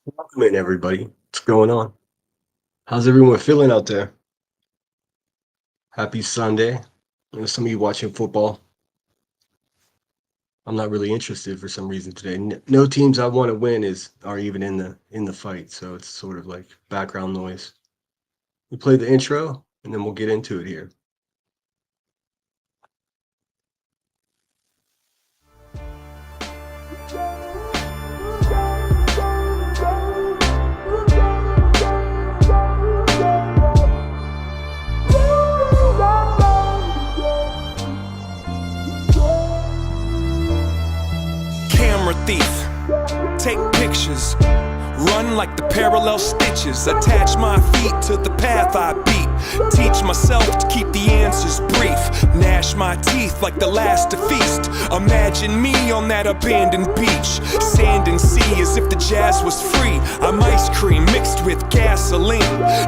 Welcome in, everybody. What's going on? How's everyone feeling out there? Happy Sunday. I know some of you watching football. I'm not really interested for some reason today. No teams I want to win are even in the fight, so it's sort of like background noise. We play the intro, and then we'll get into it here. Camera thief, take pictures, run like the parallel stitches, attach my feet to the path I beat, teach myself to keep the answers brief, gnash my teeth like the last to feast. Imagine me on that abandoned beach, sand and sea as if the jazz was free. I'm ice cream mixed with gasoline,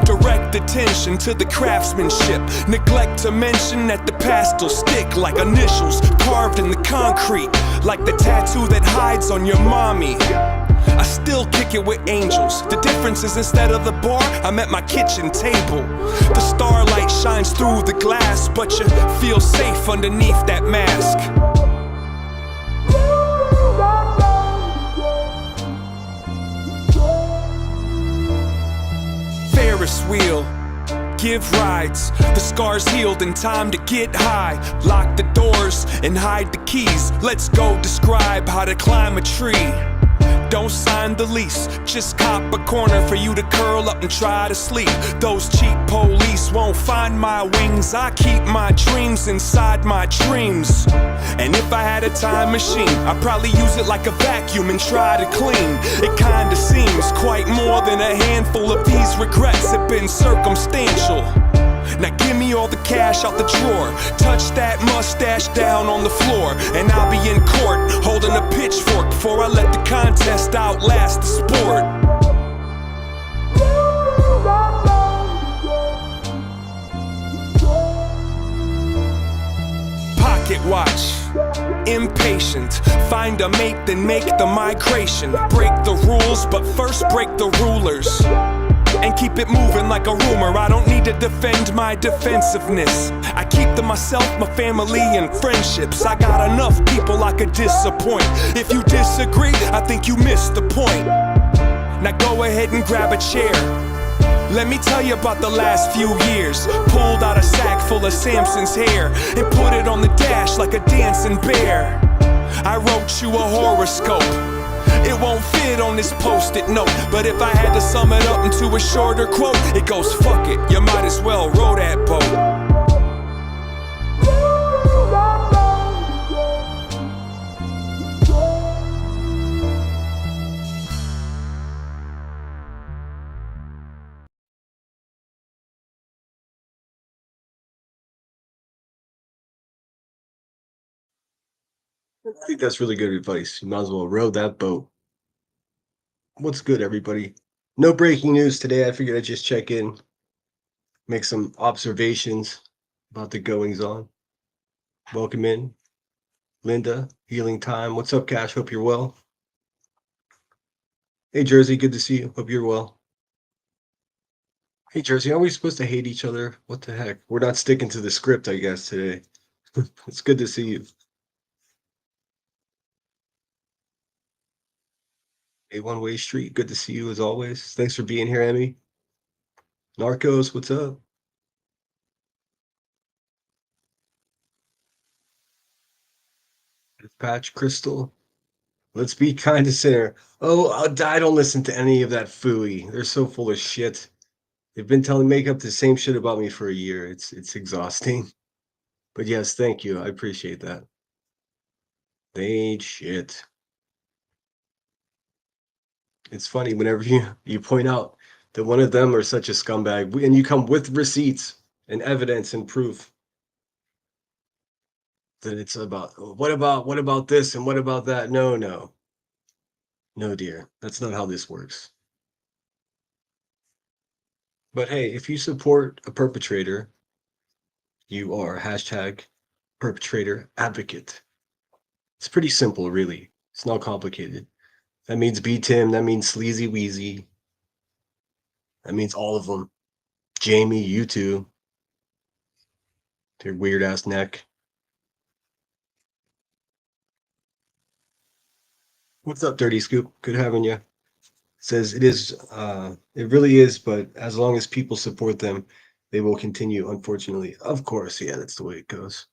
direct attention to the craftsmanship, neglect to mention that the past will stick like initials carved in the concrete, like the tattoo that hides on your mommy. I still kick it with angels. The difference is instead of the bar, I'm at my kitchen table. The starlight shines through the glass, but you feel safe underneath that mask. Ferris wheel, give rides. The scars healed in time to get high. Lock the doors and hide the keys. Let's go describe how to climb a tree. Don't sign the lease, just cop a corner for you to curl up and try to sleep. Those cheap police won't find my wings. I keep my dreams inside my dreams. And if I had a time machine, I'd probably use it like a vacuum and try to clean. It kinda seems quite more than a handful of these regrets have been circumstantial. Now give me all the cash out the drawer, touch that mustache down on the floor, and I'll be in court holding a pitchfork before I let the contest outlast the sport. Pocket watch, impatient, find a mate then make the migration. Break the rules but first break the rulers, and keep it moving like a rumor. I don't need to defend my defensiveness. I keep to myself, my family, and friendships. I got enough people I could disappoint. If you disagree, I think you missed the point. Now go ahead and grab a chair. Let me tell you about the last few years. Pulled out a sack full of Samson's hair and put it on the dash like a dancing bear. I wrote you a horoscope. It won't fit on this post-it note, but if I had to sum it up into a shorter quote, it goes, fuck it, you might as well row that boat. I think that's really good advice. You might as well row that boat. What's good, everybody? No breaking news today. I figured I'd just check in, make some observations about the goings on. Welcome in, Linda, Healing Time. What's up, Cash? Hope you're well. Hey, Jersey, good to see you. Hope you're well. Hey, Jersey, are we supposed to hate each other? What the heck? We're not sticking to the script, I guess, today. It's good to see you. A One Way Street, good to see you as always. Thanks for being here, Emmy. Narcos, what's up? Patch Crystal. Let's be kind to Sinner. Oh, I don't listen to any of that fooey. They're so full of shit. They've been telling make up the same shit about me for a year. It's exhausting. But yes, thank you. I appreciate that. They ain't shit. It's funny whenever you point out that one of them are such a scumbag, and you come with receipts and evidence and proof that it's about what about this and what about that? No, no, no, dear, that's not how this works. But hey, if you support a perpetrator, you are hashtag perpetrator advocate. It's pretty simple, really. It's not complicated. That means B Tim. That means Sleazy Wheezy. That means all of them. Jamie, you too. Your weird ass neck. What's up, Dirty Scoop? Good having you. Says it really is, but as long as people support them, they will continue, unfortunately. Of course, yeah, that's the way it goes.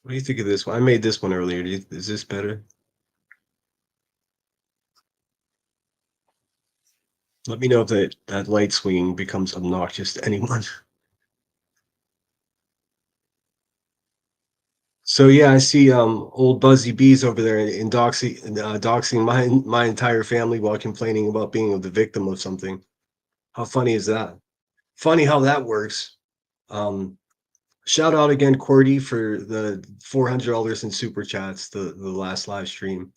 What do you think of this one? I made this one earlier. Is this better? Let me know if that light swinging becomes obnoxious to anyone. So yeah, I see old Buzzy Bees over there in doxing my entire family while complaining about being the victim of something. How funny is that? Funny how that works. Um, Shout out again, Cordy, for the $400 in super chats, the last live stream.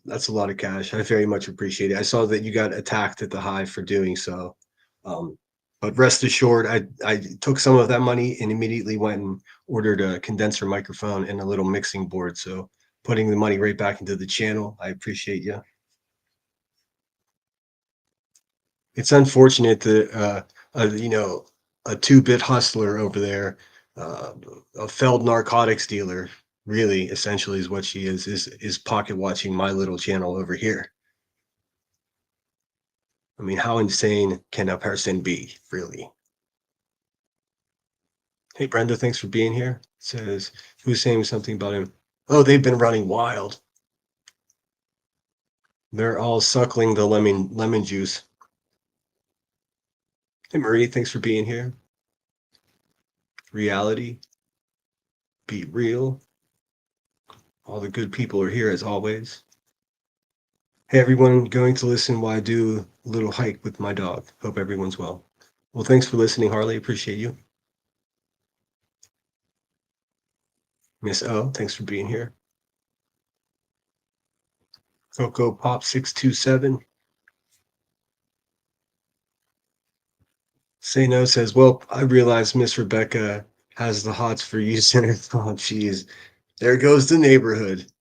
That's a lot of cash. I very much appreciate it. I saw that you got attacked at the Hive for doing so. Um, but rest assured, I took some of that money and immediately went and ordered a condenser microphone and a little mixing board. So putting the money right back into the channel. I appreciate you. It's unfortunate that a two-bit hustler over there, uh, a failed narcotics dealer, really essentially is what she is pocket watching my little channel over here. I mean, how insane can a person be, really? Hey, Brenda, thanks for being here. Says who's saying something about him? Oh, they've been running wild. They're all suckling the lemon juice. Hey, Marie, thanks for being here. Reality, be real. All the good people are here as always. Hey everyone, going to listen while I do a little hike with my dog. Hope everyone's well. Well, thanks for listening, Harley. Appreciate you. Miss O, thanks for being here. Coco Pop 627. Say No says, well, I realize Miss Rebecca has the hots for you, Center. Oh, geez. There goes the neighborhood.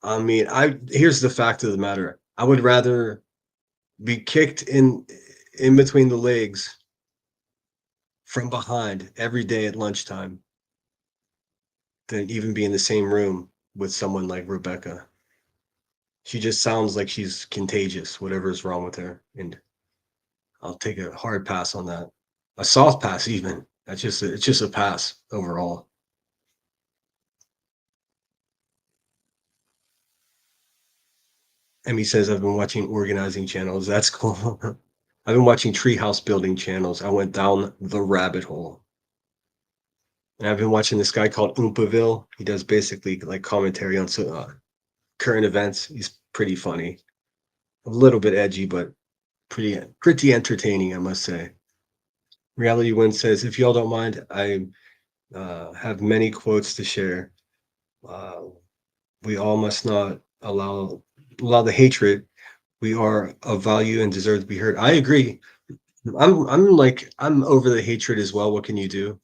I mean, here's the fact of the matter. I would rather be kicked in between the legs from behind every day at lunchtime than even be in the same room with someone like Rebecca. She just sounds like she's contagious, whatever is wrong with her. And I'll take a hard pass on that. A soft pass, even. It's just a pass overall. Emmy says I've been watching organizing channels. That's cool. I've been watching treehouse building channels. I went down the rabbit hole. And I've been watching this guy called Oompaville. He does basically like commentary on current events. He's pretty funny, a little bit edgy, but pretty entertaining, I must say. Reality Wind says, if y'all don't mind, I have many quotes to share. Uh, we all must not allow the hatred. We are of value and deserve to be heard. I agree. I'm over the hatred as well. What can you do?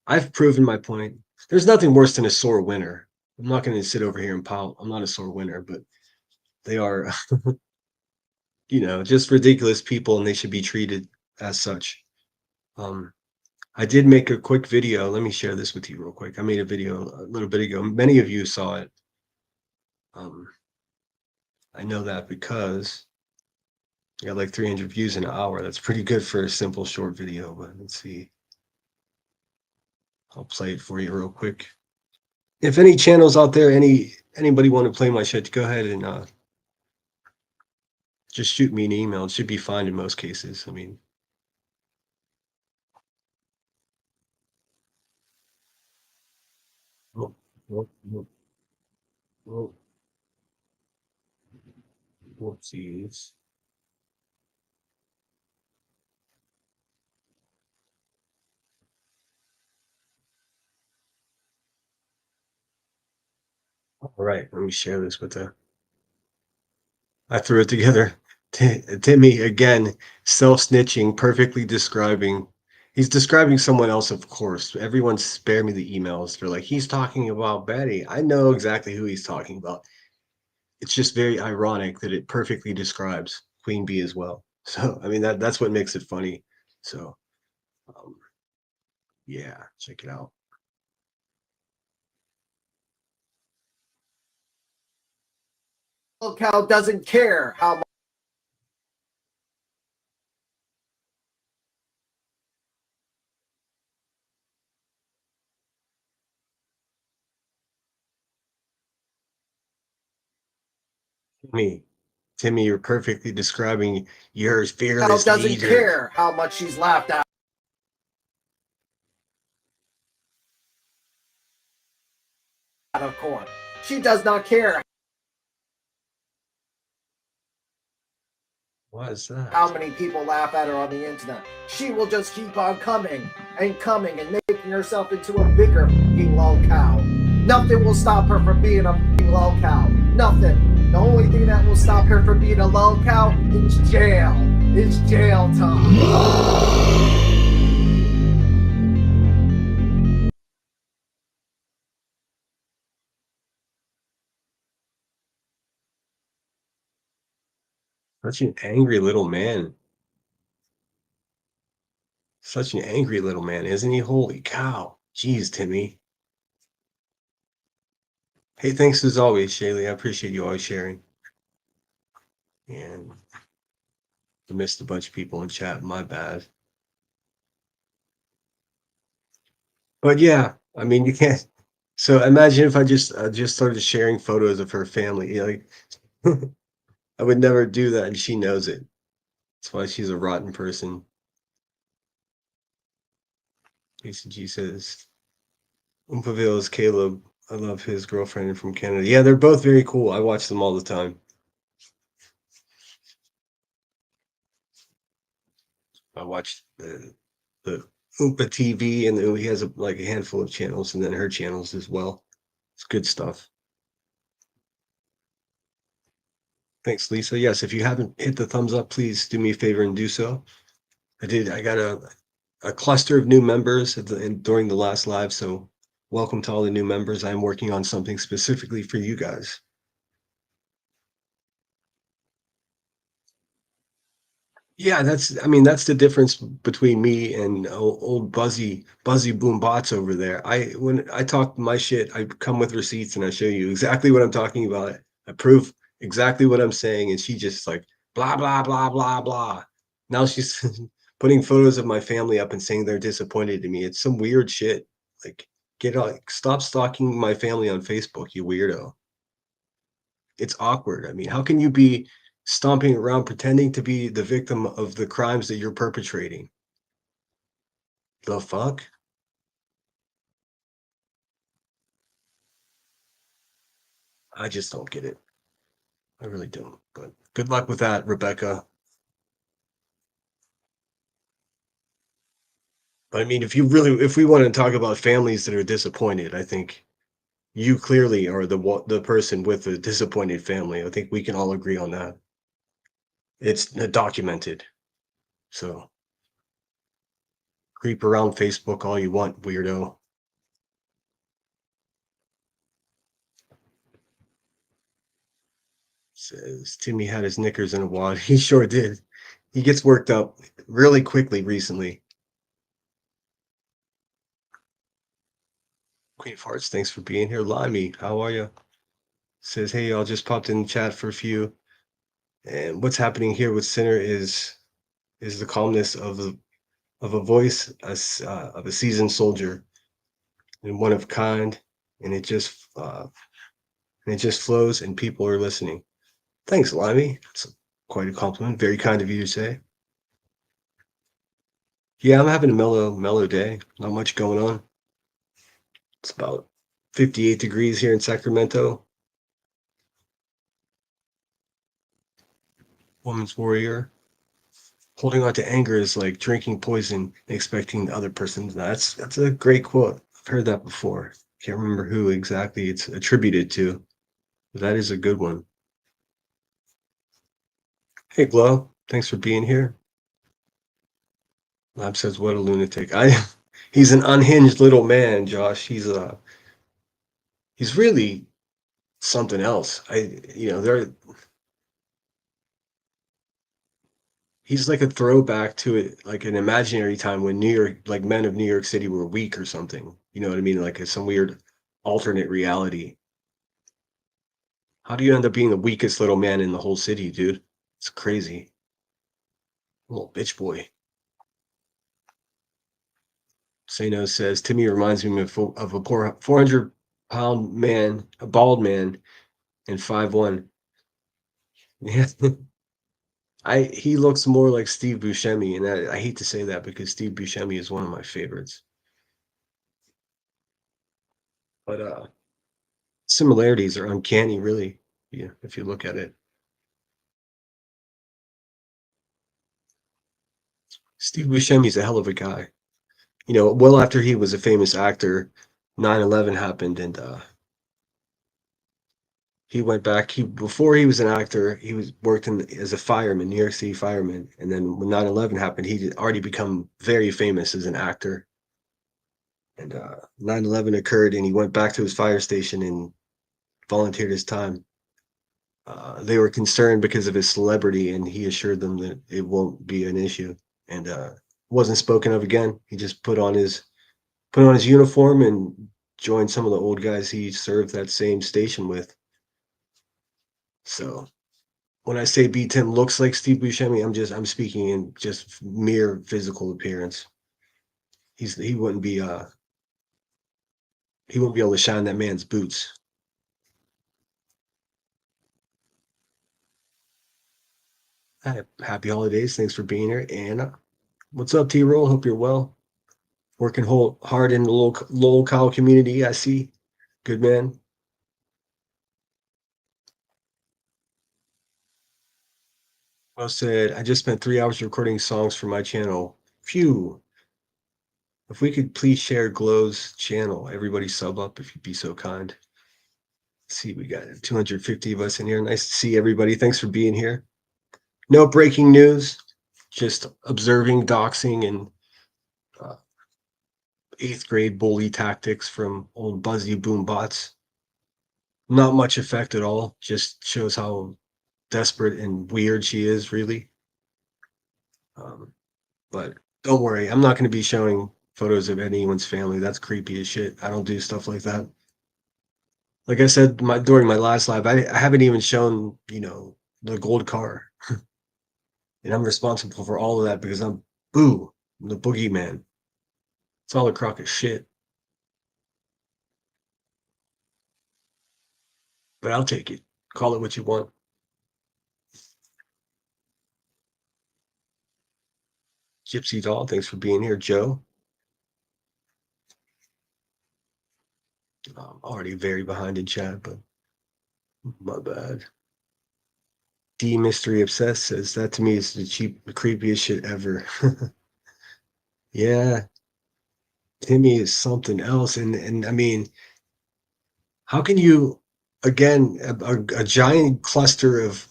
I've proven my point. There's nothing worse than a sore winner. I'm not going to sit over here and pout. I'm not a sore winner, but they are, just ridiculous people, and they should be treated as such. I did make a quick video. Let me share this with you real quick. I made a video a little bit ago. Many of you saw it. I know that because I got like 300 views in an hour. That's pretty good for a simple short video, but let's see. I'll play it for you real quick. If any channels out there, anybody want to play my shit, go ahead and just shoot me an email. It should be fine in most cases. I mean, oh, oh, oh, oh, whoopsies. All right, let me share this with the. I threw it together. Timmy again, self snitching, perfectly describing He's describing someone else, of course. Everyone spare me the emails. They're like, he's talking about Betty. I know exactly who he's talking about. It's just very ironic that it perfectly describes Queen Bee as well. So I mean that's what makes it funny. So um, yeah, check it out. Cow doesn't care how much. Me, Timmy, you're perfectly describing your Cow fearless doesn't leader. care how much she's laughed at. Of course, she does not care What is that? how many people laugh at her on the internet. She will just keep on coming and coming and making herself into a bigger fucking lol cow. Nothing will stop her from being a fucking lol cow. Nothing. The only thing that will stop her from being a lol cow is jail. It's jail time. Such an angry little man. Such an angry little man, isn't he? Holy cow. Jeez, Timmy. Hey, thanks as always, Shaylee. I appreciate you always sharing. And I missed a bunch of people in chat. My bad. But yeah, I mean, you can't. So imagine if I just started sharing photos of her family. Like, I would never do that, and she knows it. That's why she's a rotten person. ACG says, Umpaville is Caleb. I love his girlfriend from Canada. Yeah, they're both very cool. I watch them all the time. I watch the Oompa TV, and then he has like a handful of channels, and then her channels as well. It's good stuff. Thanks, Lisa. Yes, if you haven't hit the thumbs up, please do me a favor and do so. I got a cluster of new members during the last live, so welcome to all the new members. I'm working on something specifically for you guys. Yeah, I mean, that's the difference between me and old Buzzy Boom Bots over there. When I talk my shit, I come with receipts and I show you exactly what I'm talking about. I prove exactly what I'm saying, and she just like blah blah blah blah blah. Now she's putting photos of my family up and saying they're disappointed in me. It's some weird shit. Like, stop stalking my family on Facebook, you weirdo. It's awkward. I mean, how can you be stomping around pretending to be the victim of the crimes that you're perpetrating? The fuck? I just don't get it. I really don't. But good luck with that, Rebecca. But I mean, if we want to talk about families that are disappointed, I think you clearly are the person with a disappointed family. I think we can all agree on that. It's documented. So creep around Facebook all you want, weirdo. Says Timmy had his knickers in a wad. He sure did. He gets worked up really quickly recently. Queen of Hearts, thanks for being here. Limey, how are you? Says, hey, y'all, just popped in the chat for a few. And what's happening here with Sinner is the calmness of a voice, of a seasoned soldier, and one of kind, and it just flows, and people are listening. Thanks, Limey. That's quite a compliment. Very kind of you to say. Yeah, I'm having a mellow day. Not much going on. It's about 58 degrees here in Sacramento. Woman's warrior. Holding on to anger is like drinking poison and expecting the other person. That's a great quote. I've heard that before. Can't remember who exactly it's attributed to, but that is a good one. Hey, Glow. Thanks for being here. Lab says, "What a lunatic." He's an unhinged little man, Josh. He's really something else. He's like a throwback to it, like an imaginary time when New York, like men of New York City were weak or something. You know what I mean? Like it's some weird alternate reality. How do you end up being the weakest little man in the whole city, dude? It's crazy. Little bitch boy. Sano says Timmy reminds me of a poor 400-pound man, a bald man, and 5'1". Yeah. He looks more like Steve Buscemi, and I hate to say that because Steve Buscemi is one of my favorites. But similarities are uncanny, really. Yeah, if you look at it. Steve Buscemi's a hell of a guy. You know, well after he was a famous actor, 9/11 happened, and he went back. He Before he was an actor, he was worked as a fireman, New York City fireman, and then when 9/11 happened, he had already become very famous as an actor. And 9/11 occurred, and he went back to his fire station and volunteered his time. They were concerned because of his celebrity, and he assured them that it won't be an issue. And wasn't spoken of again. He just put on his uniform and joined some of the old guys he served that same station with. So when I say B Tim looks like Steve Buscemi, I'm speaking in just mere physical appearance. He wouldn't be he wouldn't be able to shine that man's boots. Happy holidays. Thanks for being here. And what's up, T Roll? Hope you're well. Working hard in the local community. I see. Good man. Well said. I just spent 3 hours recording songs for my channel. Phew. If we could please share Glow's channel, everybody sub up if you'd be so kind. Let's see, we got 250 of us in here. Nice to see everybody. Thanks for being here. No breaking news, just observing doxing and uh, eighth grade bully tactics from old Buzzy Boombots. Not much effect at all. Just shows how desperate and weird she is, really. But don't worry, I'm not going to be showing photos of anyone's family. That's creepy as shit. I don't do stuff like that. Like I said, during my last live, I haven't even shown, the gold car, and I'm responsible for all of that because I'm the boogeyman. It's all a crock of shit, but I'll take it. Call it what you want. Gypsy Doll, thanks for being here, Joe. I'm already very behind in chat, but my bad. D Mystery Obsessed says that to me is the creepiest shit ever. Yeah, Timmy is something else, and I mean, how can you, again, a giant cluster of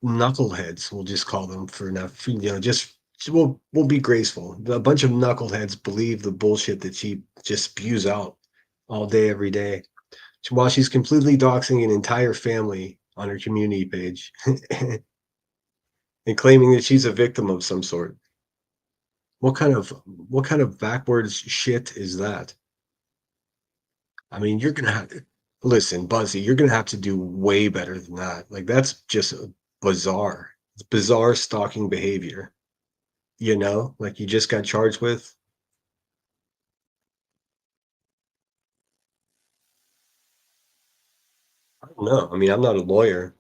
knuckleheads, we'll just call them for now, just we'll be graceful. A bunch of knuckleheads believe the bullshit that she just spews out all day, every day, while she's completely doxing an entire family on her community page and claiming that she's a victim of some sort. What kind of backwards shit is that? I mean, you're gonna have to listen, Buzzy, you're gonna have to do way better than that. Like that's just bizarre. It's bizarre stalking behavior, like you just got charged with. I don't know. I mean, I'm not a lawyer,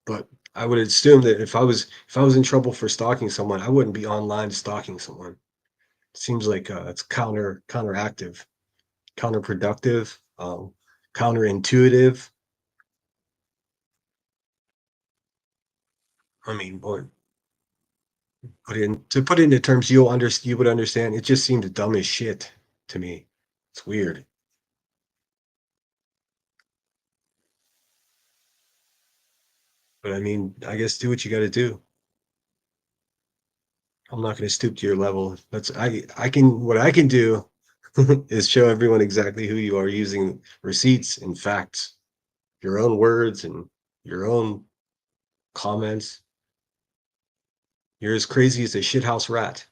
but I would assume that if I was in trouble for stalking someone, I wouldn't be online stalking someone. It seems like it's counteractive, counterproductive, counterintuitive. I mean, boy, put it into terms you would understand. It just seemed dumb as shit to me. It's weird. But I mean, I guess do what you got to do. I'm not going to stoop to your level. What I can do is show everyone exactly who you are using receipts and facts, your own words and your own comments. You're as crazy as a shithouse rat.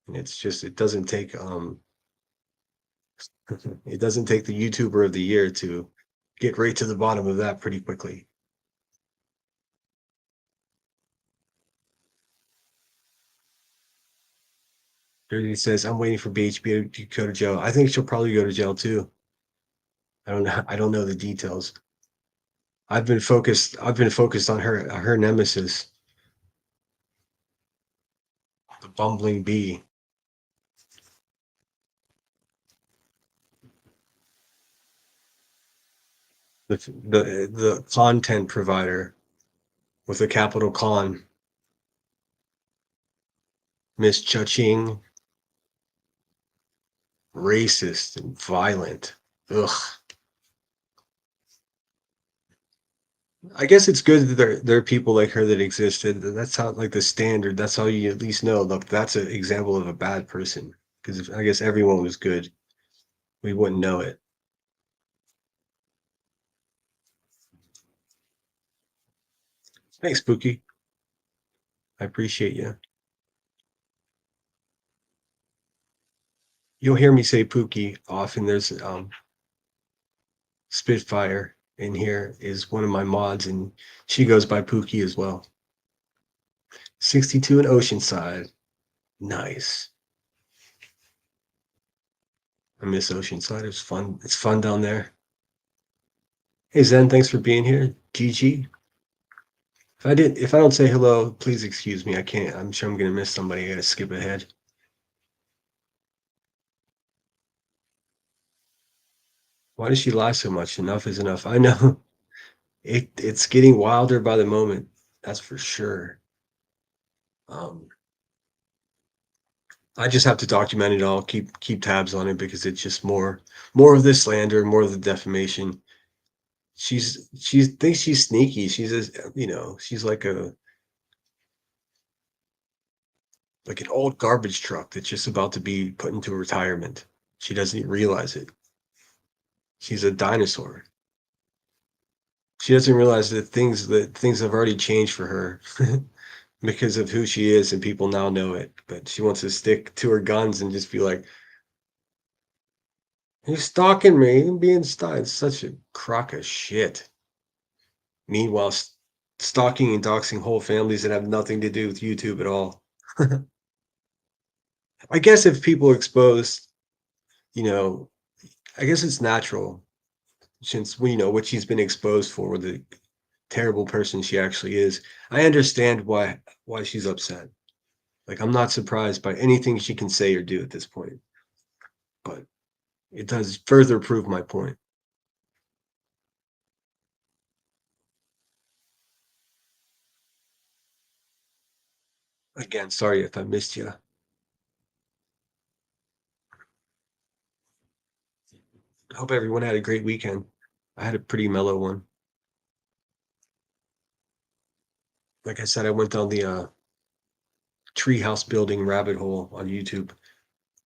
And it's just, it doesn't take the YouTuber of the year to get right to the bottom of that pretty quickly. Dirty says, I'm waiting for BHB to go to jail. I think she'll probably go to jail too. I don't know the details. I've been focused on her nemesis, the bumbling bee. The content provider with a capital con, Miss Cha-Ching, racist and violent. Ugh. I guess it's good that there are people like her that existed. That's how, like, the standard. That's how you at least know. Look, that's an example of a bad person. Because if I guess everyone was good, we wouldn't know it. Thanks, Pookie. I appreciate you. You'll hear me say Pookie often. There's Spitfire in here is one of my mods, and she goes by Pookie as well. 62 in Oceanside. Nice. I miss Oceanside. It's fun. It's fun down there. Hey Zen, thanks for being here. GG. If I don't say hello, please excuse me. I can't. I'm sure I'm gonna miss somebody. I gotta skip ahead. Why does she lie so much? Enough is enough. I know. It's getting wilder by the moment. That's for sure. Um, I just have to document it all, keep tabs on it because it's just more of the slander, more of the defamation. She thinks she's sneaky. She's she's like an old garbage truck that's just about to be put into retirement. She doesn't even realize it. She's a dinosaur. She doesn't realize that things have already changed for her because of who she is, and people now know it. But she wants to stick to her guns and just be like, "He's stalking me and being stalked." It's such a crock of shit. Meanwhile, stalking and doxing whole families that have nothing to do with YouTube at all. I guess if people are exposed, you know, I guess it's natural since we know what she's been exposed for, the terrible person she actually is. I understand why she's upset. Like, I'm not surprised by anything she can say or do at this point, but it does further prove my point. Again, sorry if I missed you. I hope everyone had a great weekend. I had a pretty mellow one. Like I said, I went down the treehouse building rabbit hole on YouTube.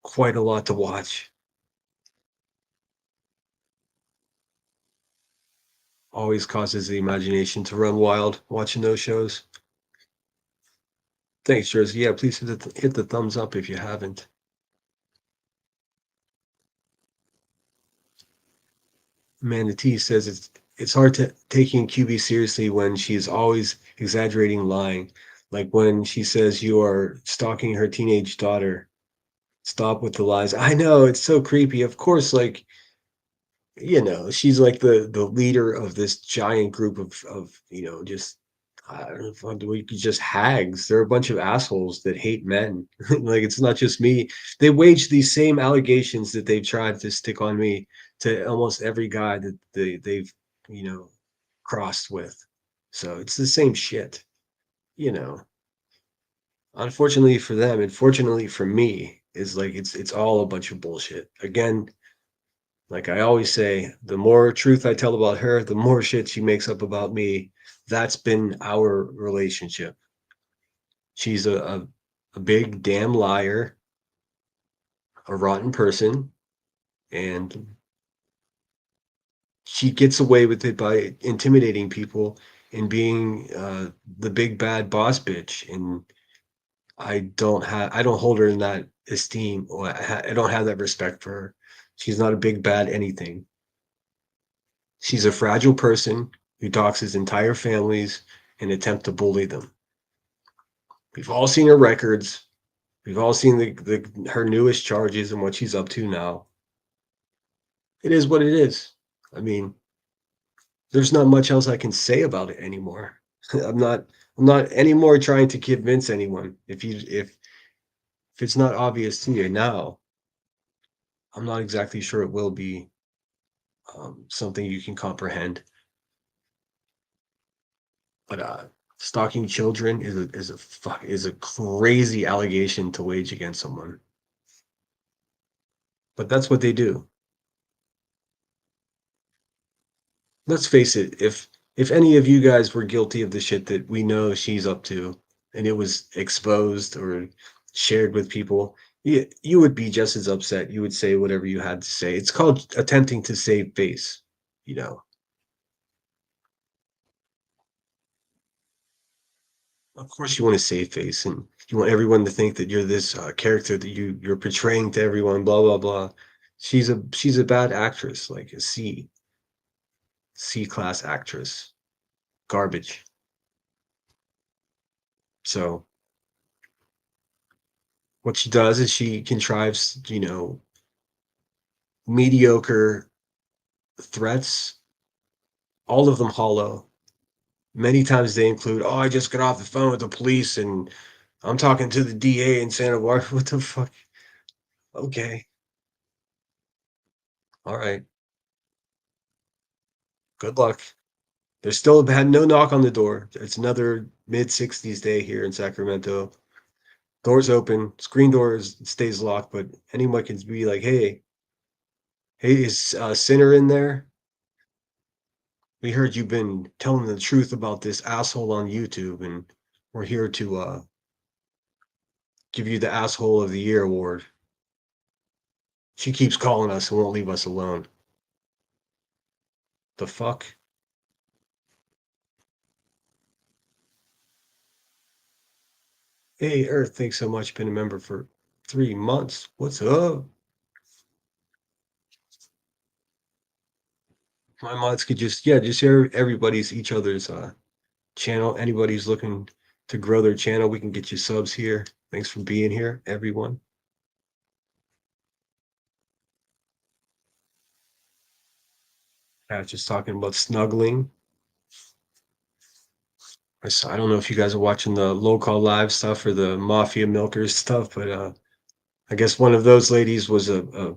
Quite a lot to watch. Always causes the imagination to run wild watching those shows. Thanks, Jersey. Yeah, please hit the thumbs up if you haven't. Manatee says it's hard to taking QB seriously when she's always exaggerating, lying. Like when she says you are stalking her teenage daughter. Stop with the lies. I know, it's so creepy. Of course, like, she's like the leader of this giant group of just, I don't know, just hags. They're a bunch of assholes that hate men. Like, it's not just me. They wage these same allegations that they've tried to stick on me to almost every guy that they've crossed with. So it's the same shit, you know. Unfortunately for them, and fortunately for me, is like it's all a bunch of bullshit. Again, like I always say, the more truth I tell about her, the more shit she makes up about me. That's been our relationship. She's a a big damn liar, a rotten person, and she gets away with it by intimidating people and being the big bad boss bitch. And I don't hold her in that esteem, or I don't have that respect for her. She's not a big bad anything. She's a fragile person who doxes entire families and attempt to bully them. We've all seen her records. We've all seen her newest charges and what she's up to now. It is what it is. I mean, there's not much else I can say about it anymore. I'm not I'm not anymore trying to convince anyone. If it's not obvious to you now, I'm not exactly sure it will be something you can comprehend. But stalking children is a crazy allegation to wage against someone. But that's what they do. Let's face it, if any of you guys were guilty of the shit that we know she's up to, and it was exposed or shared with people, you would be just as upset. You would say whatever you had to say. It's called attempting to save face, you know. Of course, you want to save face, and you want everyone to think that you're this character that you're portraying to everyone. Blah blah blah. She's a bad actress, like a C class actress, garbage. So what she does is she contrives, mediocre threats, all of them hollow. Many times they include, "Oh, I just got off the phone with the police and I'm talking to the DA in Santa Barbara." What the fuck? Okay, all right. Good luck. There's still had no knock on the door. It's another mid 60s day here in Sacramento. Doors open, screen doors stays locked, but anyone can be like, hey, is Sinner in there? We heard you've been telling the truth about this asshole on YouTube, and we're here to give you the Asshole of the Year award. She keeps calling us and won't leave us alone. The fuck? Hey, Earth, thanks so much. Been a member for 3 months. What's up? My mods could just share everybody's each other's channel. Anybody's looking to grow their channel, we can get you subs here. Thanks for being here, everyone. I was just talking about snuggling. I don't know if you guys are watching the local live stuff or the Mafia Milkers stuff, but I guess one of those ladies was a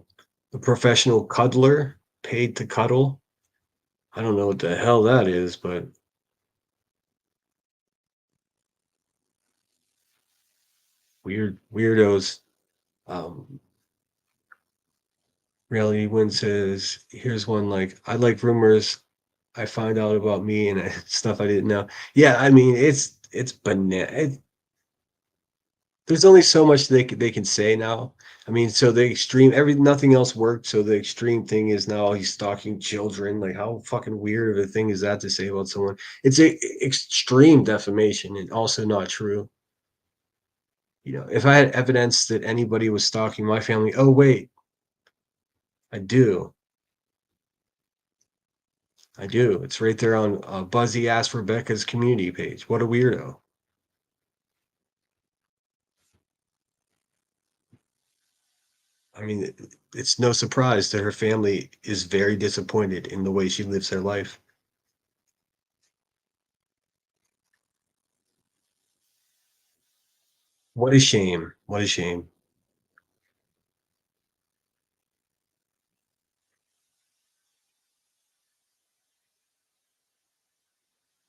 professional cuddler, paid to cuddle. I don't know what the hell that is, but weirdos. Um, Reality Win says, here's one like, I like rumors I find out about me and stuff I didn't know. Yeah, I mean, it's banana. There's only so much they can say now. I mean, so the extreme, nothing else worked. So the extreme thing is now he's stalking children. Like, how fucking weird of a thing is that to say about someone? It's a extreme defamation and also not true. If I had evidence that anybody was stalking my family, oh wait, I do. I do. It's right there on Buzzy Ask Rebecca's community page. What a weirdo. I mean, it's no surprise that her family is very disappointed in the way she lives her life. What a shame. What a shame.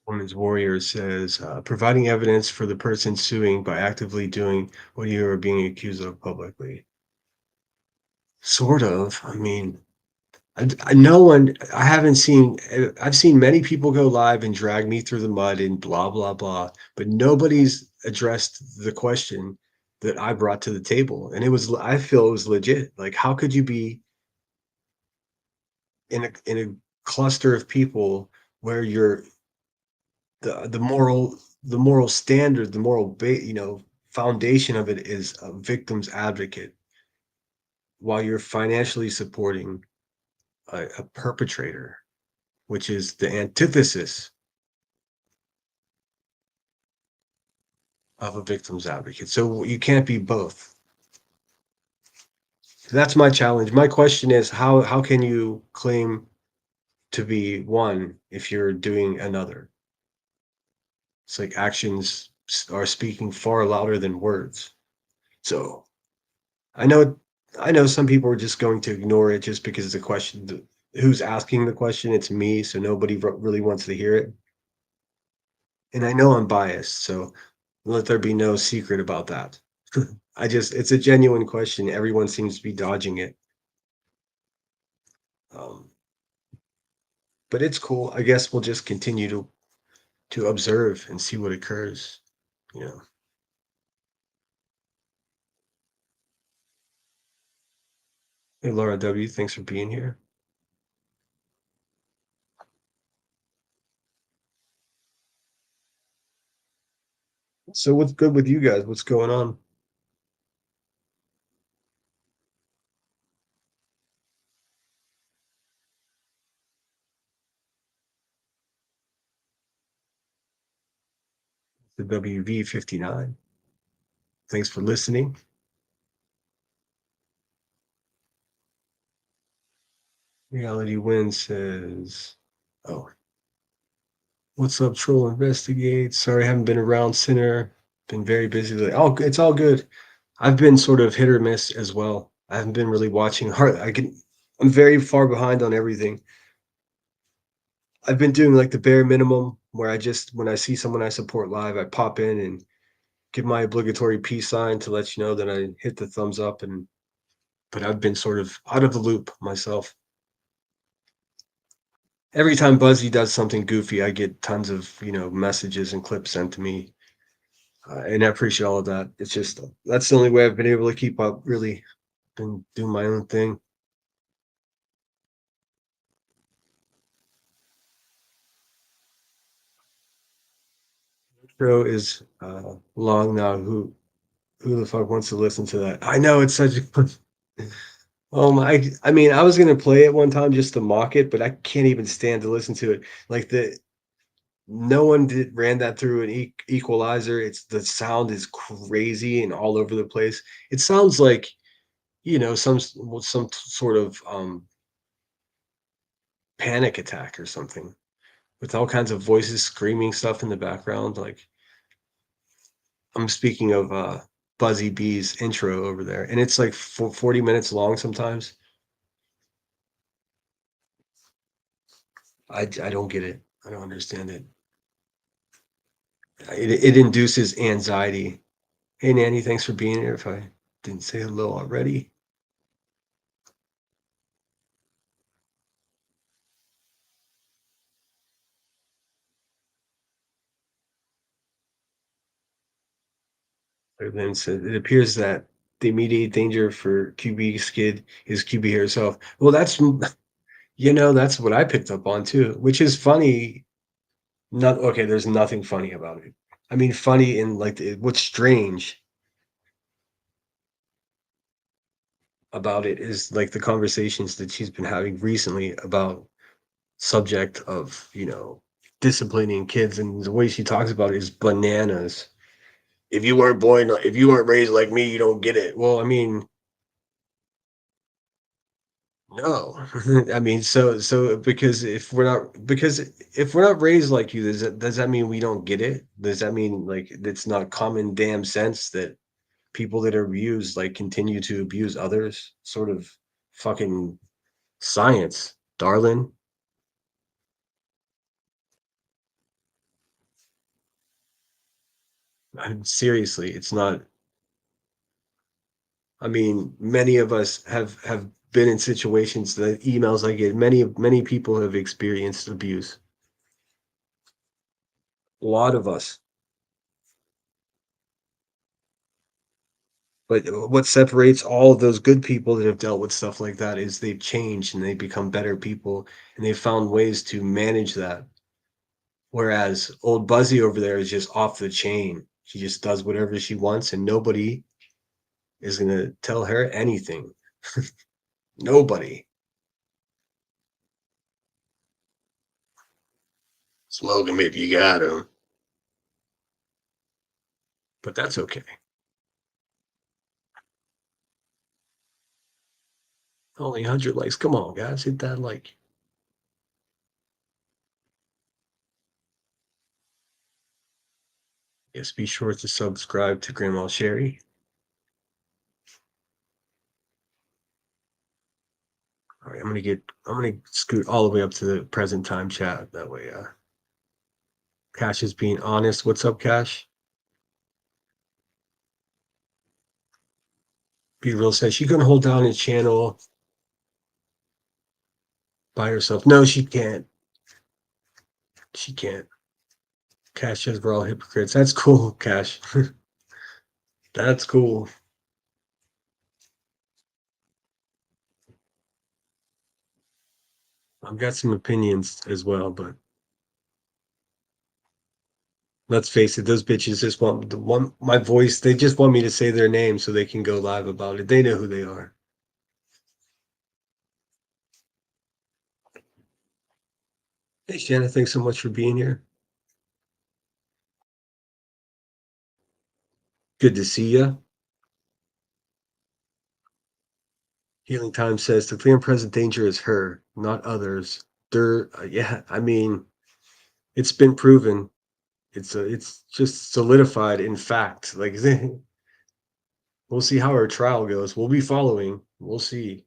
Women's Warrior says, providing evidence for the person suing by actively doing what you are being accused of publicly. Sort of. I mean, no one, I haven't seen, I've seen many people go live and drag me through the mud and blah, blah, blah, but nobody's addressed the question. that I brought to the table, and I feel it was legit. Like, how could you be in a cluster of people where you're the moral standard, the foundation of it is a victim's advocate, while you're financially supporting a perpetrator, which is the antithesis of a victim's advocate. So you can't be both. That's my challenge. My question is, how can you claim to be one if you're doing another? It's like actions are speaking far louder than words. So I know I know some people are just going to ignore it just because the question, who's asking the question, it's me, so nobody really wants to hear it. And I know I'm biased, so let there be no secret about that. It's a genuine question. Everyone seems to be dodging it. Um, but it's cool. I guess we'll just continue to observe and see what occurs. You know. Hey, Laura W. Thanks for being here. So what's good with you guys? What's going on? The WV59. Thanks for listening. Reality Win says, oh, what's up, Troll Investigate? Sorry, I haven't been around Sinner. Been very busy lately. Oh, it's all good. I've been sort of hit or miss as well. I haven't been really watching hard. I'm very far behind on everything. I've been doing like the bare minimum where when I see someone I support live, I pop in and give my obligatory peace sign to let you know that I hit the thumbs up, but I've been sort of out of the loop myself. Every time Buzzy does something goofy, I get tons of, messages and clips sent to me. And I appreciate all of that. It's just, that's the only way I've been able to keep up, really. Been doing my own thing. Show is long now. Who the fuck wants to listen to that? I know it's such a oh my, I mean, I was gonna play it one time just to mock it, but I can't even stand to listen to it. Like no one ran that through an equalizer. The sound is crazy and all over the place. It sounds like, some sort of panic attack or something, with all kinds of voices screaming stuff in the background. Like, I'm speaking of Buzzy B's intro over there, and it's like 40 minutes long sometimes. I don't get it. I don't understand it. It induces anxiety. Hey, Nanny, thanks for being here. If I didn't say hello already. Then said it appears that the immediate danger for QB's kid is QB herself. Well, that's what I picked up on too, which is funny. Not okay. There's nothing funny about it. I mean, funny in like what's strange about it is like the conversations that she's been having recently about subject of disciplining kids, and the way she talks about it is bananas. If you weren't raised like me, you don't get it. Well, I mean, no. I mean, so because if we're not raised like you, does that mean we don't get it? Does that mean like it's not common damn sense that people that are abused like continue to abuse others? Sort of fucking science, darling. Seriously, it's not. I mean, many of us have been in situations. The emails I get, many people have experienced abuse. A lot of us. But what separates all of those good people that have dealt with stuff like that is they've changed and they become better people and they've found ways to manage that. Whereas old Buzzy over there is just off the chain. She just does whatever she wants and nobody is going to tell her anything. Nobody. Smoke him if you got him. But that's okay. Only 100 likes. Come on, guys. Hit that like. Yes, be sure to subscribe to Grandma Sherry. All right, I'm gonna scoot all the way up to the present time chat. That way, Cash is being honest. What's up, Cash? Be real says she gonna hold down his channel by herself. No, she can't. She can't. Cash says we're all hypocrites. That's cool, Cash. That's cool. I've got some opinions as well, but let's face it, those bitches just want my voice. They just want me to say their name so they can go live about it. They know who they are. Hey, Shanna, thanks so much for being here. Good to see you. Healing Time says the clear and present danger is her, not others. Yeah, I mean, it's been proven. It's just solidified in fact. Like we'll see how our trial goes. We'll be following. We'll see.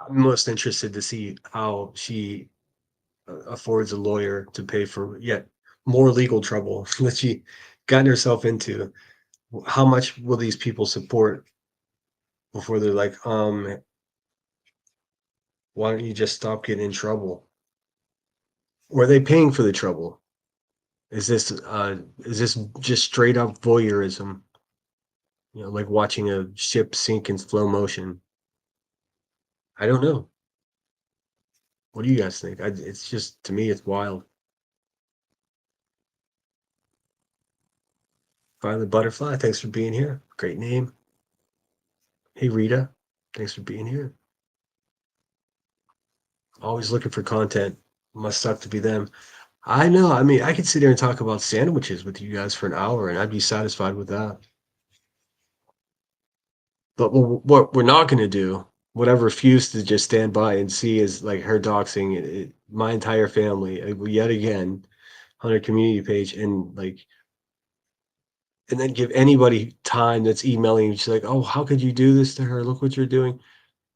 I'm most interested to see how she affords a lawyer to pay for yet more legal trouble that she gotten herself into. How much will these people support before they're like, why don't you just stop getting in trouble? Or are they paying for the trouble? Is this just straight up voyeurism? You know, like watching a ship sink in slow motion. I don't know. What do you guys think? It's just to me, it's wild. Violet Butterfly, thanks for being here. Great name. Hey Rita, thanks for being here. Always looking for content. Must suck to be them. I know. I mean, I could sit here and talk about sandwiches with you guys for an hour, and I'd be satisfied with that. But what we're not going to do, what I've refused to just stand by and see is like her doxing my entire family yet again on her community page, and like, and then give anybody time that's emailing. She's like, "Oh, how could you do this to her? Look what you're doing."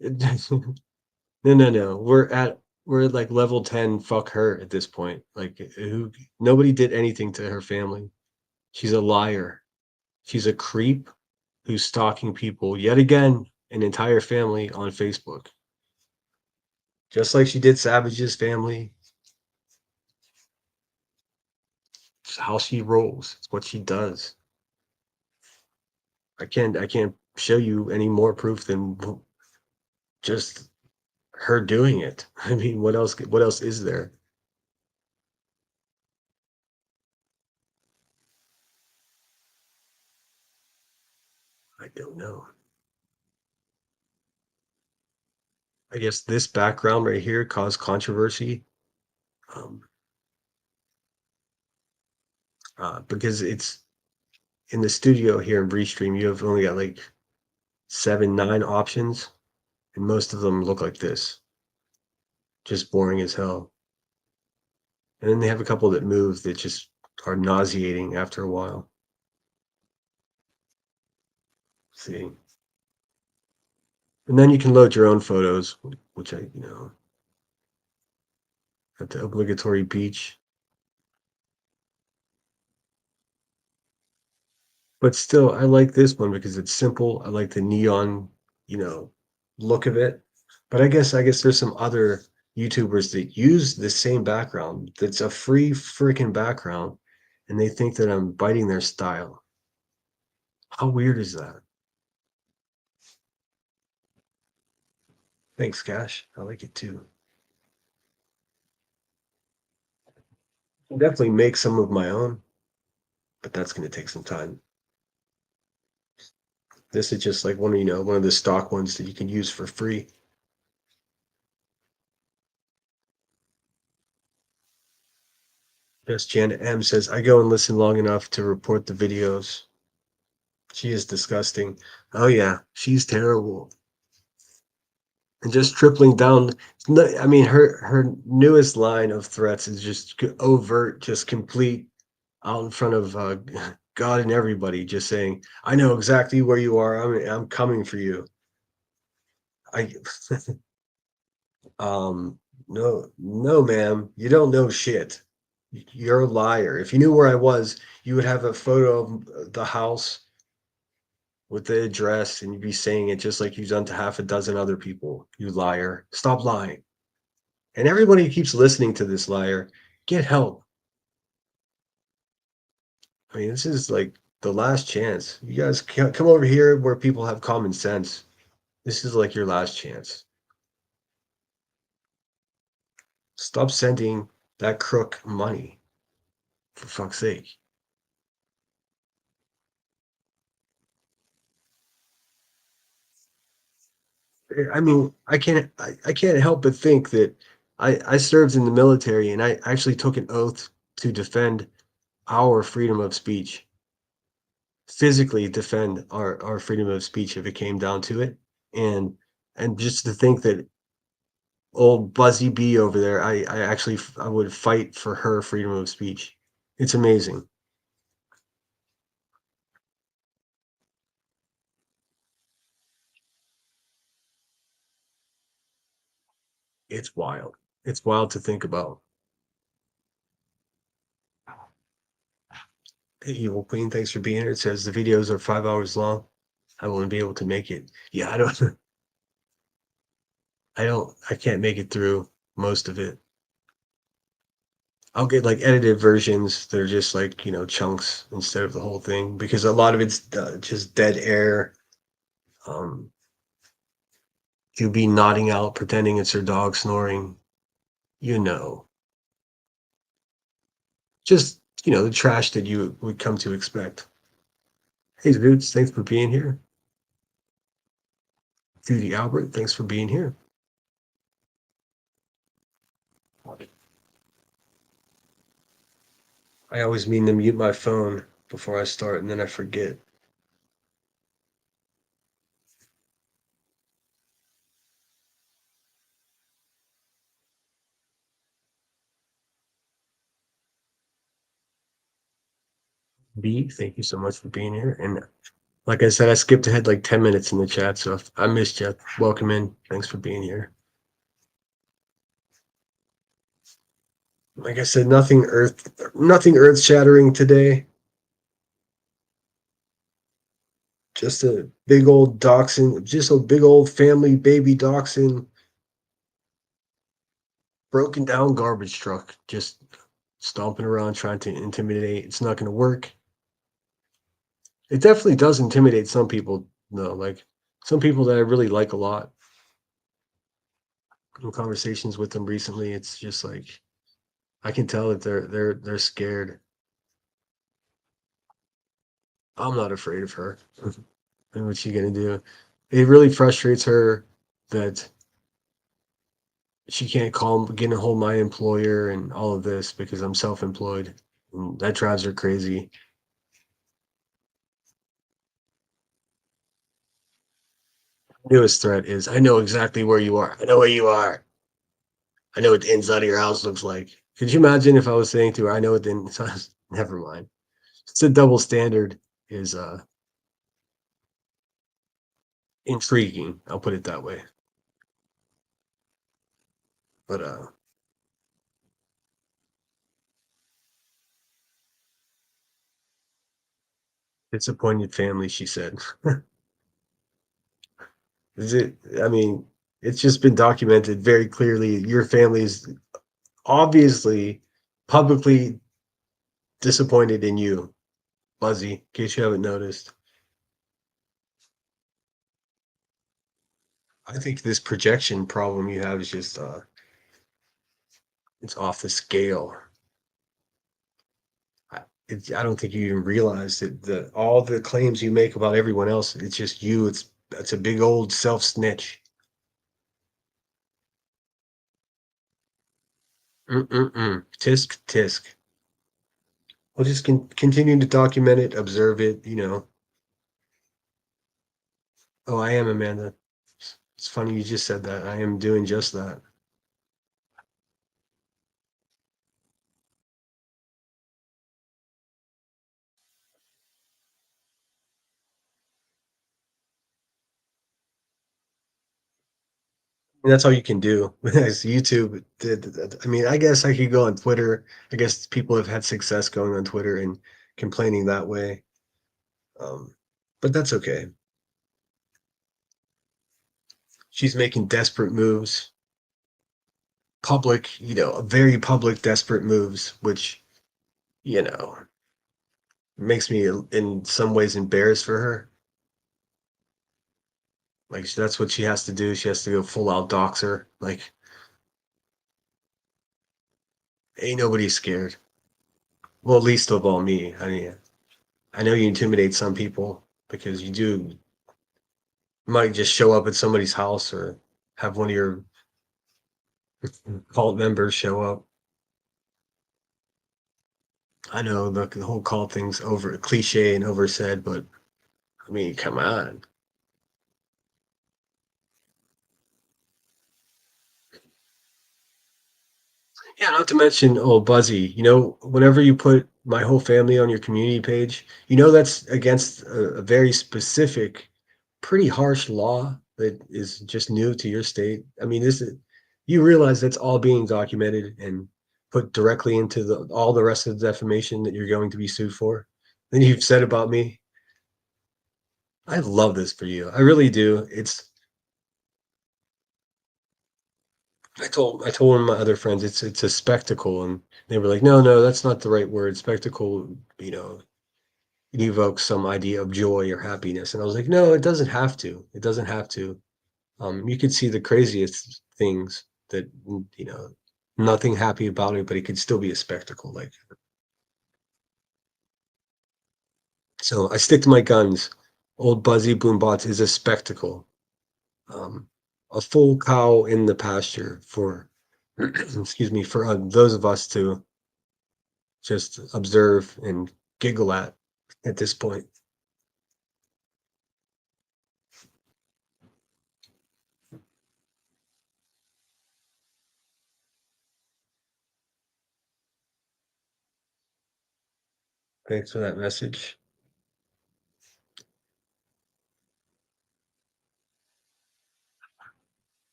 No, no, no. We're at like level 10. Fuck her at this point. Like, who? Nobody did anything to her family. She's a liar. She's a creep who's stalking people yet again, an entire family on Facebook. Just like she did Savage's family. It's how she rolls. It's what she does. I can't show you any more proof than just her doing it. I mean, what else is there? I don't know. I guess this background right here caused controversy. Um, because it's in the studio here in Restream, you have only got like 7, 9 options, and most of them look like this. Just boring as hell. And then they have a couple that move that just are nauseating after a while. See. And then you can load your own photos, which at the obligatory beach. But still, I like this one because it's simple. I like the neon, look of it. But I guess there's some other YouTubers that use the same background that's a free freaking background, and they think that I'm biting their style. How weird is that? Thanks, Cash. I like it too. I'll definitely make some of my own, but that's going to take some time. This is just like one of the stock ones that you can use for free. Yes, Janet M says, I go and listen long enough to report the videos. She is disgusting. Oh yeah, she's terrible. And just tripling down. I mean, her newest line of threats is just overt, just complete out in front of God and everybody, just saying, "I know exactly where you are. I'm coming for you." I um no, no, ma'am, you don't know shit. You're a liar. If you knew where I was, you would have a photo of the house with the address, and you'd be saying it just like you've done to half a dozen other people. You liar. Stop lying. And everybody who keeps listening to this liar, get help. I mean, this is like the last chance. You guys come over here where people have common sense. This is like your last chance. Stop sending that crook money, for fuck's sake. I mean, I can't help but think that I served in the military, and I actually took an oath to defend our freedom of speech, physically defend our freedom of speech if it came down to it. And just to think that old Buzzy B over there, I would fight for her freedom of speech. It's amazing. It's wild. It's wild to think about. Hey, Evil Queen, thanks for being here. It says the videos are 5 hours long. I won't be able to make it. Yeah, I can't make it through most of it. I'll get like edited versions that are just like, chunks instead of the whole thing because a lot of it's just dead air. Um, you be nodding out, pretending it's her dog snoring. You know, just, the trash that you would come to expect. Hey, dudes, thanks for being here. Judy Albert, thanks for being here. I always mean to mute my phone before I start and then I forget. B, thank you so much for being here. And like I said, I skipped ahead like 10 minutes in the chat. So if I missed you, welcome in. Thanks for being here. Like I said, nothing earth shattering today. Just a big old dachshund, just a big old family baby dachshund, broken down garbage truck, just stomping around trying to intimidate. It's not going to work. It definitely does intimidate some people, though. Like some people that I really like a lot. In conversations with them recently, it's just like I can tell that they're scared. I'm not afraid of her. And what's she gonna do? It really frustrates her that she can't get a hold of my employer and all of this because I'm self-employed. And that drives her crazy. Newest threat is I know exactly where you are. I know where you are. I know what the inside of your house looks like. Could you imagine if I was saying to her, I know what the inside never mind. It's a double standard is intriguing. I'll put it that way. But disappointed family, she said. Is it I mean, It's just been documented very clearly. Your family is obviously publicly disappointed in you, Buzzy, in case you haven't noticed. I think this projection problem you have is just it's off the scale. I don't think you even realize that all the claims you make about everyone else, it's just you. It's a big old self snitch. Mm-mm-mm. Tisk tisk. We'll just continue to document it, observe it. Oh, I am, Amanda. It's funny you just said that. I am doing just that. And that's all you can do. As YouTube. I mean, I guess I could go on Twitter. I guess people have had success going on Twitter and complaining that way. Um, but that's okay. She's making desperate moves, public, very public, desperate moves, which, you know, makes me in some ways embarrassed for her. Like that's what she has to do. She has to go full out doxer. Like, ain't nobody scared. Well, least of all me. I mean, I know you intimidate some people because you might just show up at somebody's house or have one of your cult members show up. I know the whole cult thing's over cliche and oversaid, but I mean, come on. Yeah, not to mention, oh, Buzzy, whenever you put my whole family on your community page, that's against a very specific, pretty harsh law that is just new to your state. I mean, you realize that's all being documented and put directly into all the rest of the defamation that you're going to be sued for. Then you've said about me. I love this for you. I really do. I told one of my other friends it's a spectacle, and they were like, no, that's not the right word. Spectacle, it evokes some idea of joy or happiness. And I was like, no, it doesn't have to. It doesn't have to. You could see the craziest things that nothing happy about it, but it could still be a spectacle. Like, so I stick to my guns. Old Buzzy Boombots is a spectacle. Um, a full cow in the pasture for excuse me, for those of us to just observe and giggle at this point. Thanks for that message.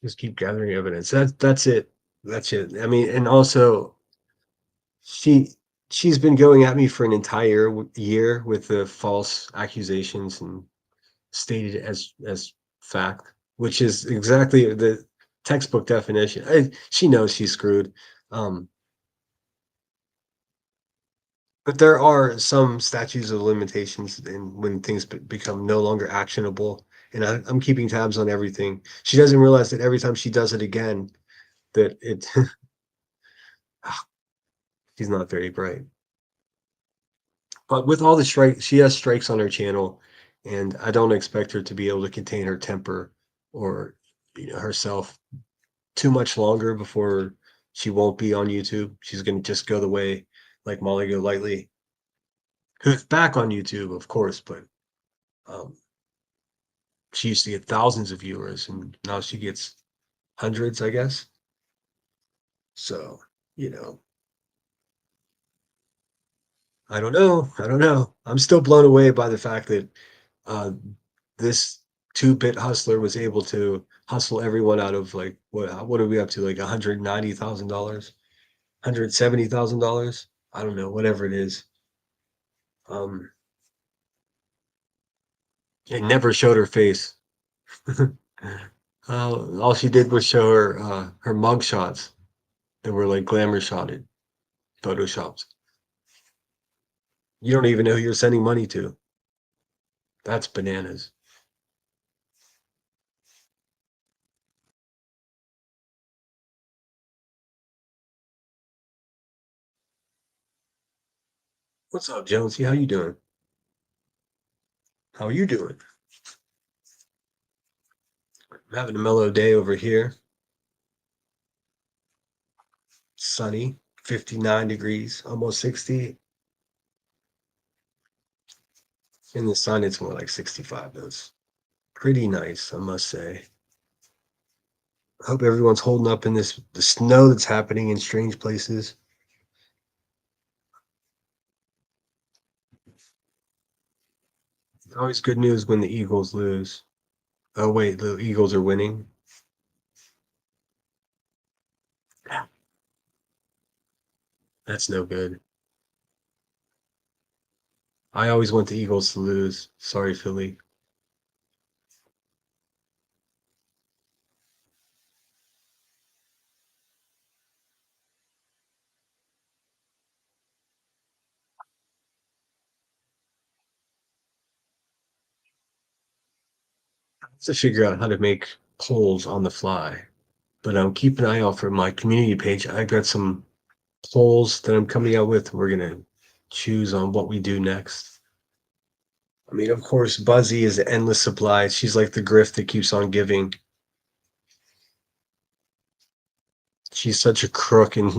Just keep gathering evidence. That's it. That's it. I mean, and also she she's been going at me for an entire year with the false accusations and stated as fact, which is exactly the textbook definition. She knows she's screwed. Um, but there are some statutes of limitations and when things become no longer actionable. And I'm keeping tabs on everything. She doesn't realize that every time she does it again, that it she's not very bright. But with all the strikes, she has strikes on her channel, and I don't expect her to be able to contain her temper or herself too much longer before she won't be on YouTube. She's gonna just go the way like Molly Golightly, who's back on YouTube, of course, but um, she used to get thousands of viewers, and now she gets hundreds, I guess. So, you know, I don't know. I don't know. I'm still blown away by the fact that uh, this two-bit hustler was able to hustle everyone out of like what are we up to, like $190,000, $170,000? I don't know, whatever it is. Um, it never showed her face. All she did was show her mug shots that were like glamour shotted, photoshops. You don't even know who you're sending money to. That's bananas. What's up, Jonesy? How you doing? How are you doing? I'm having a mellow day over here. Sunny, 59 degrees, almost 60. In the sun, it's more like 65. That's pretty nice, I must say. I hope everyone's holding up in this the snow that's happening in strange places. Always good news when the Eagles lose. Oh wait, the Eagles are winning. That's no good. I always want the Eagles to lose. Sorry, Philly. I have to figure out how to make polls on the fly. But keep an eye out for my community page. I've got some polls that I'm coming out with. We're gonna choose on what we do next. I mean, of course, Buzzy is an endless supply. She's like the grift that keeps on giving. She's such a crook and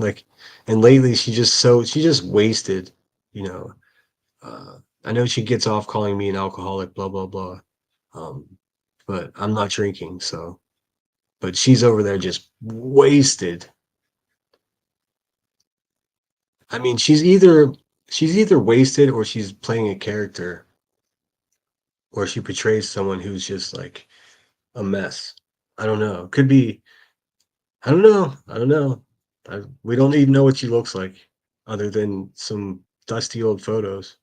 lately she just wasted, you know. I know she gets off calling me an alcoholic, blah blah blah. Um, but I'm not drinking, so but she's over there just wasted. I mean, she's either wasted or she's playing a character or she portrays someone who's just like a mess. I don't know. Could be. I don't know. I don't know. We don't even know what she looks like, other than some dusty old photos.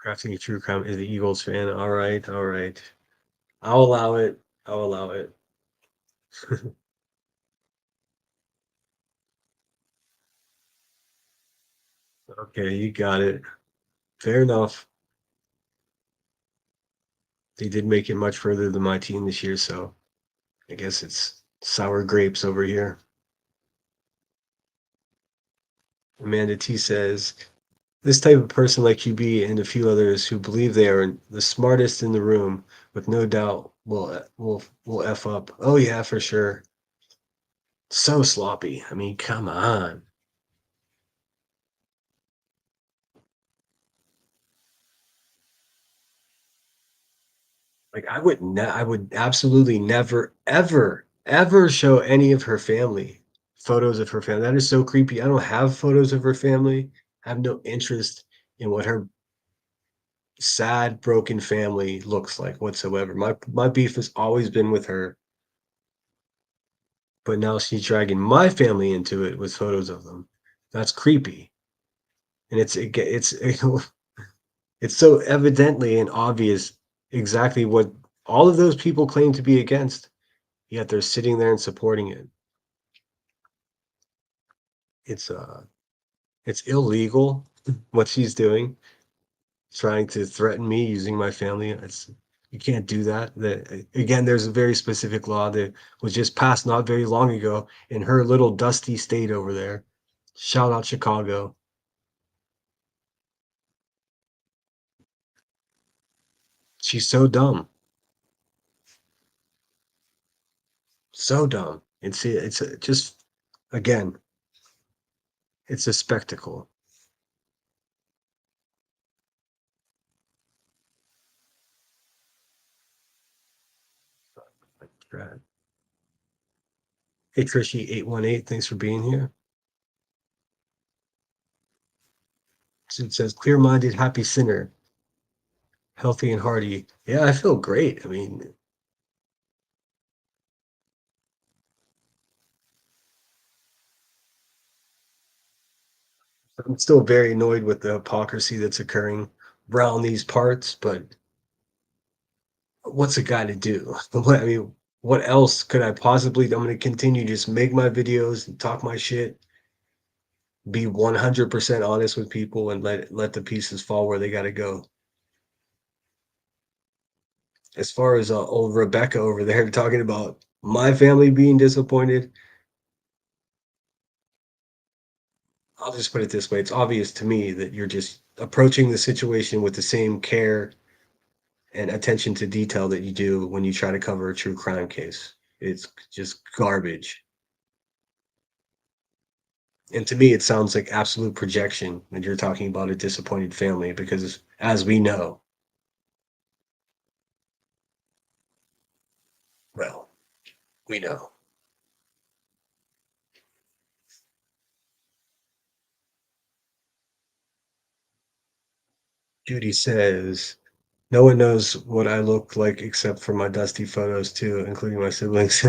Crafting a true crime is the Eagles fan. All right, all right. I'll allow it. I'll allow it. Okay, you got it. Fair enough. They did make it much further than my team this year, so I guess it's sour grapes over here. Amanda T says, this type of person like QB and a few others who believe they are the smartest in the room, with no doubt will F up. Oh yeah, for sure. So sloppy. I mean, come on. Like I would absolutely never, ever, ever show any of her family photos of her family. That is so creepy. I don't have photos of her family. I have no interest in what her sad, broken family looks like whatsoever. My beef has always been with her, but now she's dragging my family into it with photos of them. That's creepy, and it's so evidently and obvious exactly what all of those people claim to be against, yet they're sitting there and supporting it. It's it's illegal what she's doing, trying to threaten me using my family. It's you can't do that. That again, there's a very specific law that was just passed not very long ago in her little dusty state over there. Shout out Chicago. She's so dumb, so dumb. Just again, it's a spectacle. Right. Hey Trishy 818, thanks for being here. It says clear-minded, happy sinner, healthy and hearty. Yeah, I feel great. I mean, I'm still very annoyed with the hypocrisy that's occurring around these parts, but what's a guy to do? What I mean, what else could I possibly? I'm going to continue to just make my videos and talk my shit, be 100% honest with people, and let the pieces fall where they got to go. As far as old Rebecca over there talking about my family being disappointed, I'll just put it this way. It's obvious to me that you're just approaching the situation with the same care and attention to detail that you do when you try to cover a true crime case. It's just garbage. And to me, it sounds like absolute projection when you're talking about a disappointed family because, as we know, well, we know. Judy says, no one knows what I look like except for my dusty photos, too, including my siblings.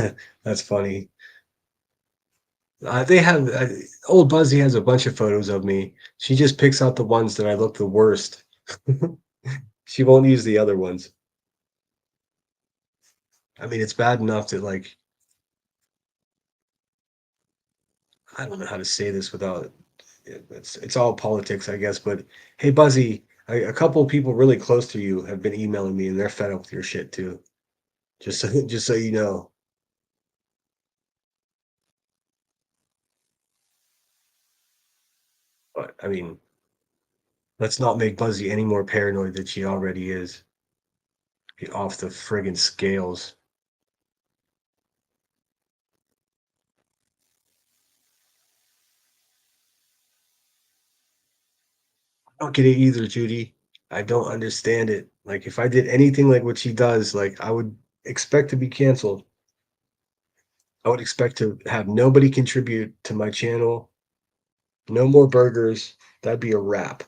That's funny. They have old Buzzy has a bunch of photos of me. She just picks out the ones that I look the worst. She won't use the other ones. I mean, it's bad enough that like I don't know how to say this without it's all politics, I guess. But hey, Buzzy, a couple of people really close to you have been emailing me, and they're fed up with your shit too. Just so you know. But I mean, let's not make Buzzy any more paranoid than she already is. Get off the friggin' scales. I don't get it either, Judy. I don't understand it. Like, if I did anything like what she does, like, I would expect to be canceled. I would expect to have nobody contribute to my channel. No more burgers. That'd be a wrap.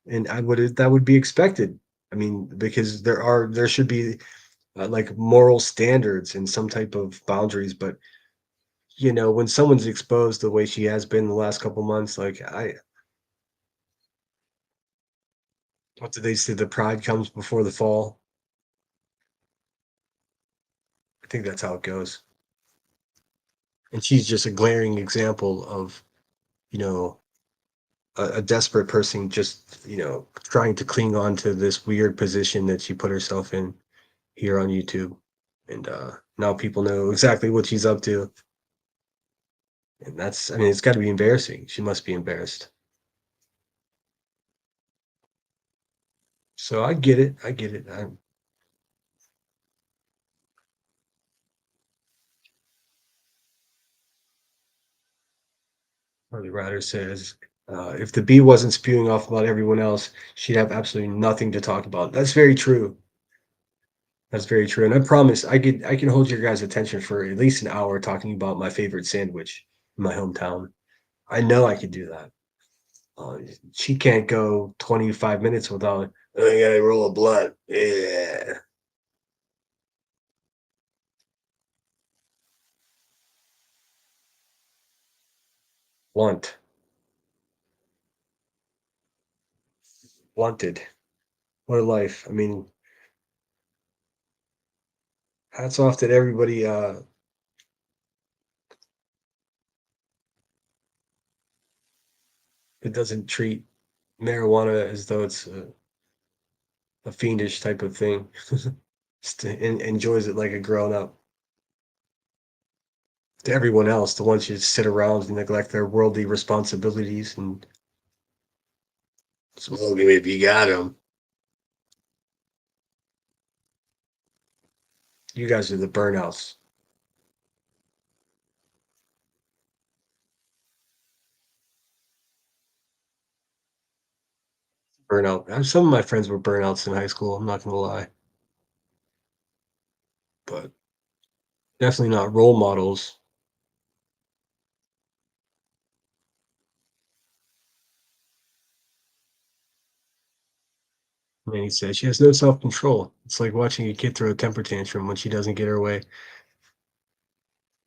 And that would be expected. I mean, because there should be like moral standards and some type of boundaries. But when someone's exposed the way she has been the last couple months, like what do they say? The pride comes before the fall. I think that's how it goes. And she's just a glaring example of you know a desperate person just trying to cling on to this weird position that she put herself in here on YouTube. And now people know exactly what she's up to. And that's, I mean, it's got to be embarrassing. She must be embarrassed. So I get it. I get it. Harley Ryder says, if the bee wasn't spewing off about everyone else, she'd have absolutely nothing to talk about. That's very true. That's very true. And I promise I can hold your guys' attention for at least an hour talking about my favorite sandwich in my hometown. I know I could do that. Uh, she can't go 25 minutes without, "Oh, I gotta roll a blunt. Yeah. Blunt. Blunted. What a life. I mean, hats off to everybody that doesn't treat marijuana as though it's a fiendish type of thing. Just enjoys it like a grown up. To everyone else, the ones who just sit around and neglect their worldly responsibilities and smoke him if you got him. You guys are the burnouts. Burnout. Some of my friends were burnouts in high school. I'm not gonna lie, but definitely not role models. And he said she has no self control. It's like watching a kid throw a temper tantrum when she doesn't get her way.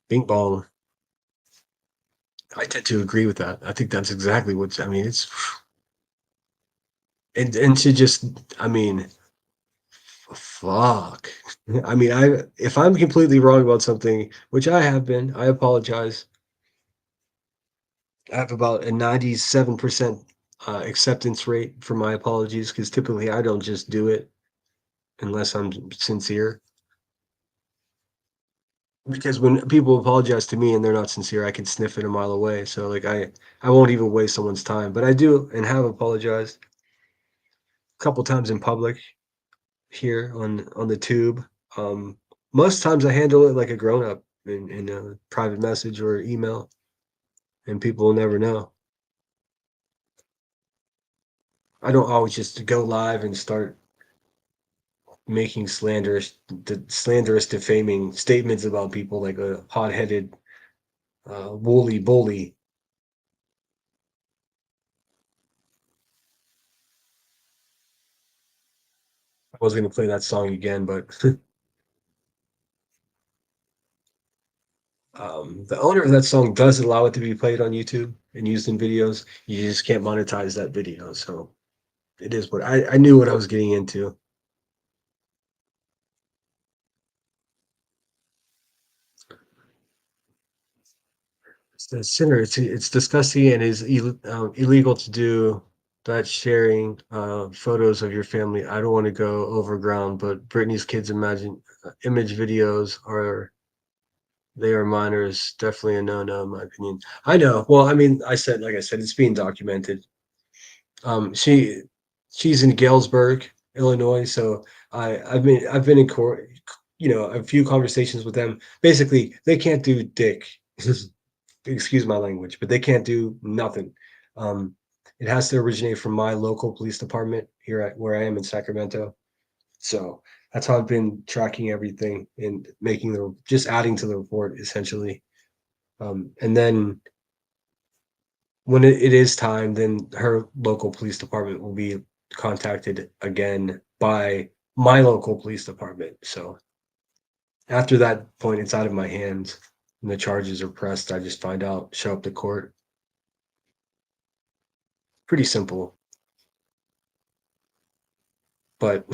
Bing bong. I tend to agree with that. I think that's exactly what's. I mean, and to just, I mean, fuck. I mean, if I'm completely wrong about something, which I have been, I apologize. I have about a 97% acceptance rate for my apologies because typically I don't just do it unless I'm sincere. Because when people apologize to me and they're not sincere, I can sniff it a mile away. So like I won't even waste someone's time. But I do and have apologized a couple times in public here on the tube. Um, Most times I handle it like a grown up in a private message or email, and people will never know. I don't always just go live and start making slanderous, defaming statements about people like a hot-headed, woolly bully. I was going to play that song again, but the owner of that song does allow it to be played on YouTube and used in videos. You just can't monetize that video, so it is what I knew what I was getting into. It's the sinner. It's disgusting and is illegal to do that. Sharing photos of your family. I don't want to go overground, but Britney's kids imagine image videos are they are minors. Definitely a no-no, in my opinion. I know. Well, I mean, like I said, it's being documented. She she's in Galesburg, Illinois. So I've been in court. A few conversations with them. Basically, they can't do dick. Excuse my language, but they can't do nothing. Um, it has to originate from my local police department here at where I am in Sacramento. So that's how I've been tracking everything and making just adding to the report essentially. And then when it is time, then her local police department will be contacted again by my local police department. So after that point, it's out of my hands and the charges are pressed. I just find out, show up to court. Pretty simple. But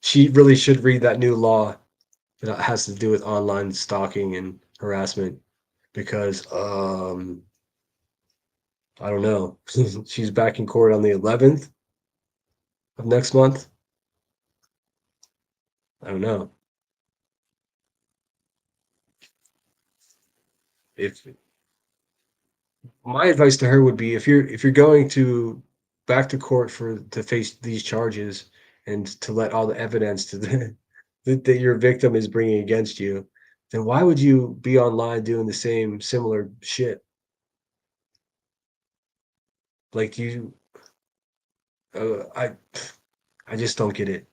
she really should read that new law that has to do with online stalking and harassment because I don't know. She's back in court on the 11th of next month. I don't know. If My advice to her would be if you're going to back to court for to face these charges and to let all the evidence to that your victim is bringing against you, then why would you be online doing the same similar shit? Like you, I just don't get it.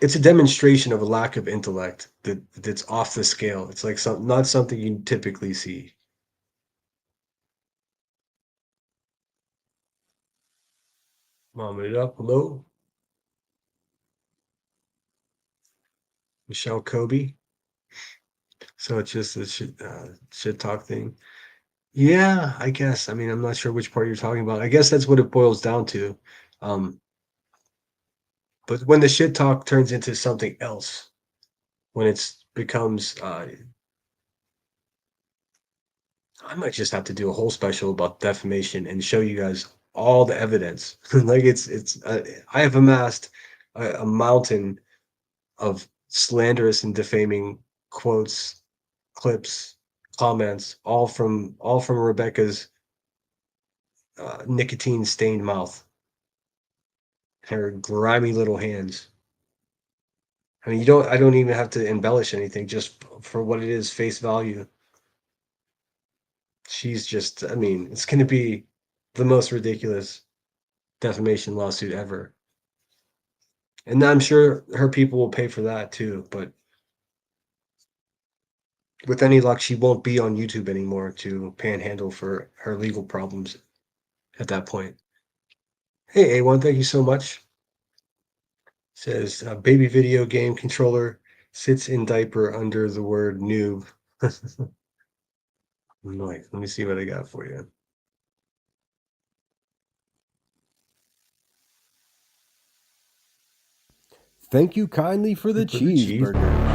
It's a demonstration of a lack of intellect that's off the scale. It's like not something you typically see. Mom it up. Hello, Michelle Kobe. So it's just a shit talk thing. Yeah, I guess. I mean, I'm not sure which part you're talking about. I guess that's what it boils down to. Um, but when the shit talk turns into something else, when it's becomes, I might just have to do a whole special about defamation and show you guys all the evidence. Like I have amassed a mountain of slanderous and defaming quotes, clips, comments, all from Rebecca's nicotine stained mouth, her grimy little hands. I mean, I don't even have to embellish anything, just for what it is, face value. She's just, I mean, it's going to be the most ridiculous defamation lawsuit ever. And I'm sure her people will pay for that too. But with any luck, she won't be on YouTube anymore to panhandle for her legal problems at that point. Hey, A1, thank you so much. Says baby video game controller sits in diaper under the word noob. Like, let me see what I got for you. Thank you kindly for the For the cheeseburgers.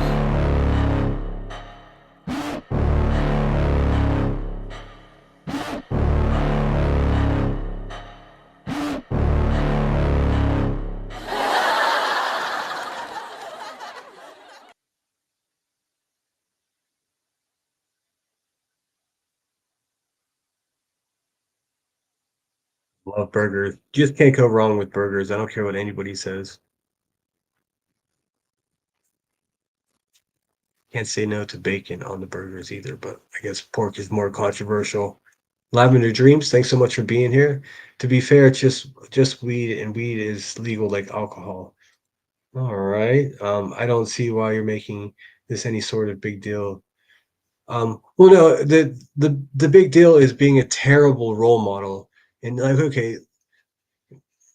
Love burgers. You just can't go wrong with burgers. I don't care what anybody says. Can't say no to bacon on the burgers either, but I guess pork is more controversial. Lavender Dreams, thanks so much for being here. To be fair, it's just weed, and weed is legal like alcohol. All right. I don't see why you're making this any sort of big deal. Well, no, the big deal is being a terrible role model. And like, okay,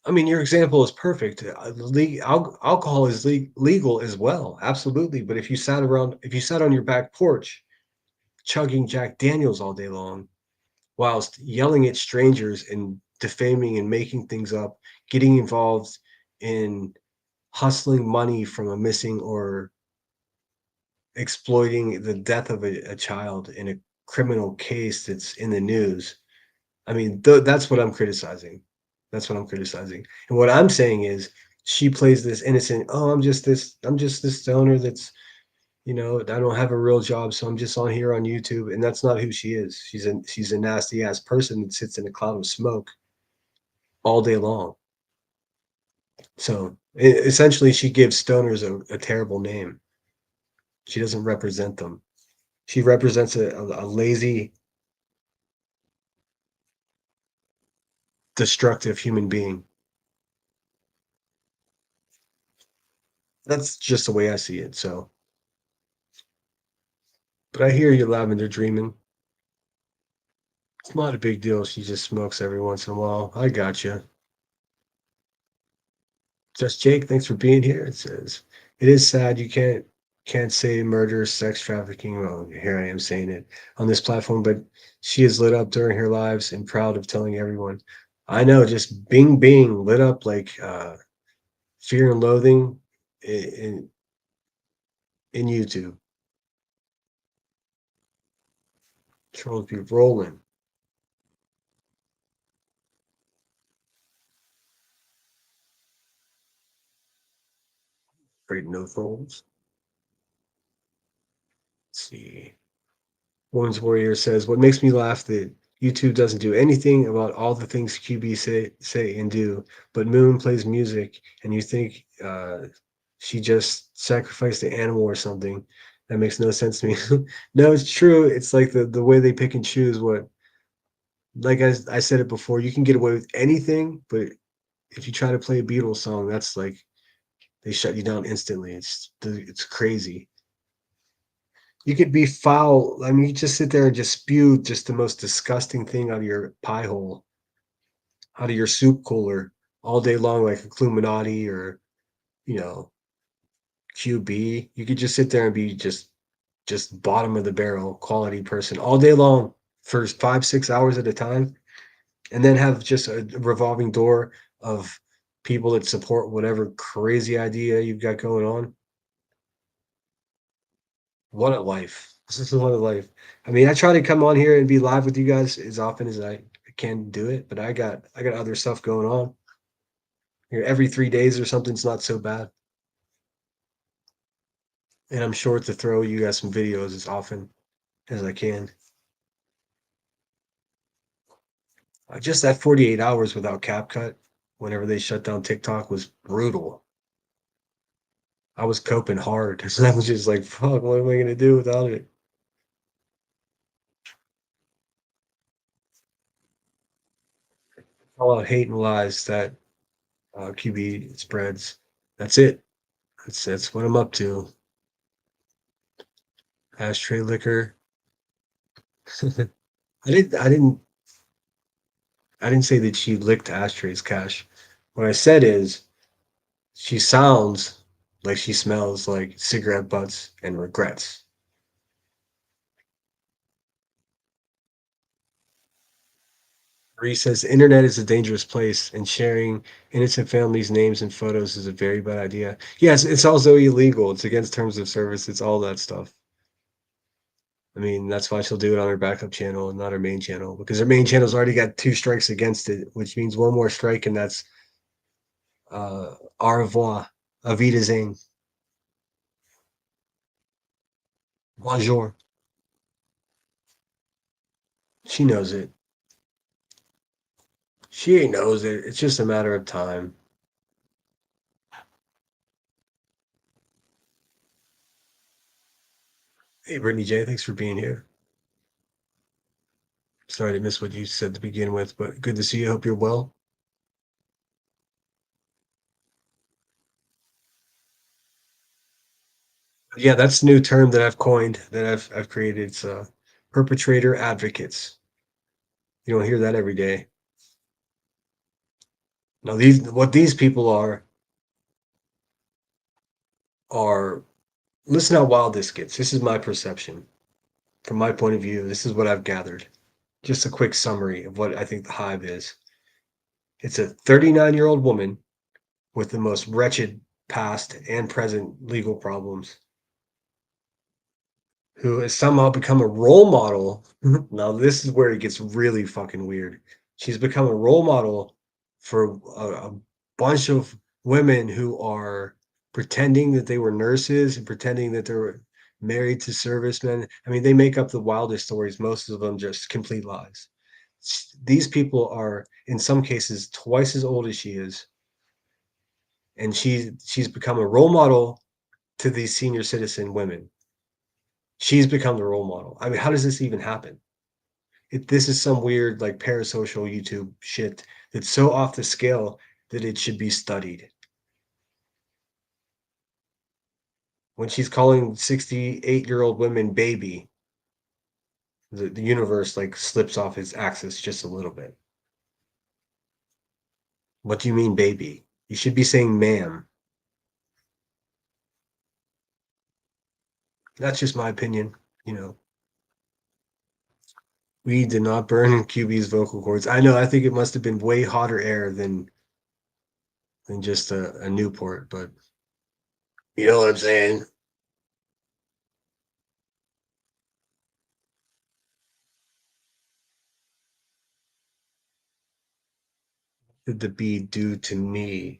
I mean, your example is perfect. Alcohol is legal as well, absolutely. But if you sat on your back porch chugging Jack Daniels all day long, whilst yelling at strangers and defaming and making things up, getting involved in hustling money from a missing or exploiting the death of a child in a criminal case that's in the news. I mean, that's what I'm criticizing. That's what I'm criticizing. And what I'm saying is she plays this innocent, oh, I'm just this stoner that's, I don't have a real job, so I'm just on here on YouTube. And that's not who she is. She's a nasty ass person that sits in a cloud of smoke all day long. So essentially she gives stoners a terrible name. She doesn't represent them. She represents a lazy, destructive human being. That's just the way I see it. So, but I hear you, Lavender, dreaming. It's not a big deal. She just smokes every once in a while. I got you. Just Jake, thanks for being here. It says it is sad you can't say murder, sex trafficking. Well, here I am saying it on this platform, but she is lit up during her lives and proud of telling everyone. I know, just being lit up like fear and loathing in YouTube. Trolls be rolling. Great no trolls. Let's see. One's Warrior says, "What makes me laugh that YouTube doesn't do anything about all the things QB say and do, but Moon plays music, and you think she just sacrificed the animal or something. That makes no sense to me." No, it's true. It's like the way they pick and choose what. Like I said it before, you can get away with anything, but if you try to play a Beatles song, that's like they shut you down instantly. It's crazy. You could be foul. I mean, you just sit there and just spew just the most disgusting thing out of your pie hole, out of your soup cooler all day long, like a Illuminati or, you know, QB. You could just sit there and be just bottom of the barrel quality person all day long for 5, 6 hours at a time, and then have just a revolving door of people that support whatever crazy idea you've got going on. What a life. This is what a life. I mean, I try to come on here and be live with you guys as often as I can do it, but I got other stuff going on. Here every 3 days or something's not so bad. And I'm sure to throw you guys some videos as often as I can. Just that 48 hours without CapCut, whenever they shut down TikTok, was brutal. I was coping hard. So I was just like, fuck, what am I gonna do without it? All out hate and lies that QB spreads. That's it. That's what I'm up to. Ashtray liquor. I didn't I didn't I didn't say that she licked ashtrays, Cash. What I said is she sounds like she smells like cigarette butts and regrets. Marie says the internet is a dangerous place and sharing innocent families' names and photos is a very bad idea. Yes, it's also illegal. It's against terms of service. It's all that stuff. I mean, that's why she'll do it on her backup channel and not her main channel because her main channel's already got 2 strikes against it, which means one more strike and that's au revoir, auf Wiedersehen, bonjour. She knows it. She knows it. It's just a matter of time. Hey, Brittany J, thanks for being here. Sorry to miss what you said to begin with, but good to see you. Hope you're well. Yeah, that's the new term that I've coined, that I've created. It's perpetrator advocates. You don't hear that every day. Now, these people are listen how wild this gets. This is my perception. From my point of view, this is what I've gathered. Just a quick summary of what I think the hive is. It's a 39-year-old woman with the most wretched past and present legal problems who has somehow become a role model. Now, this is where it gets really fucking weird. She's become a role model for a bunch of women who are pretending that they were nurses and pretending that they were married to servicemen. I mean, they make up the wildest stories, most of them just complete lies. These people are, in some cases, twice as old as she is, and she's become a role model to these senior citizen women. She's become the role model. I mean, how does this even happen? This is some weird like parasocial YouTube shit that's so off the scale that it should be studied. When she's calling 68-year-old women baby, the universe like slips off its axis just a little bit. What do you mean, baby? You should be saying ma'am. That's just my opinion, you know. We did not burn QB's vocal cords. I know, I think it must have been way hotter air than just a Newport, but you know what I'm saying? Did the bee do to me?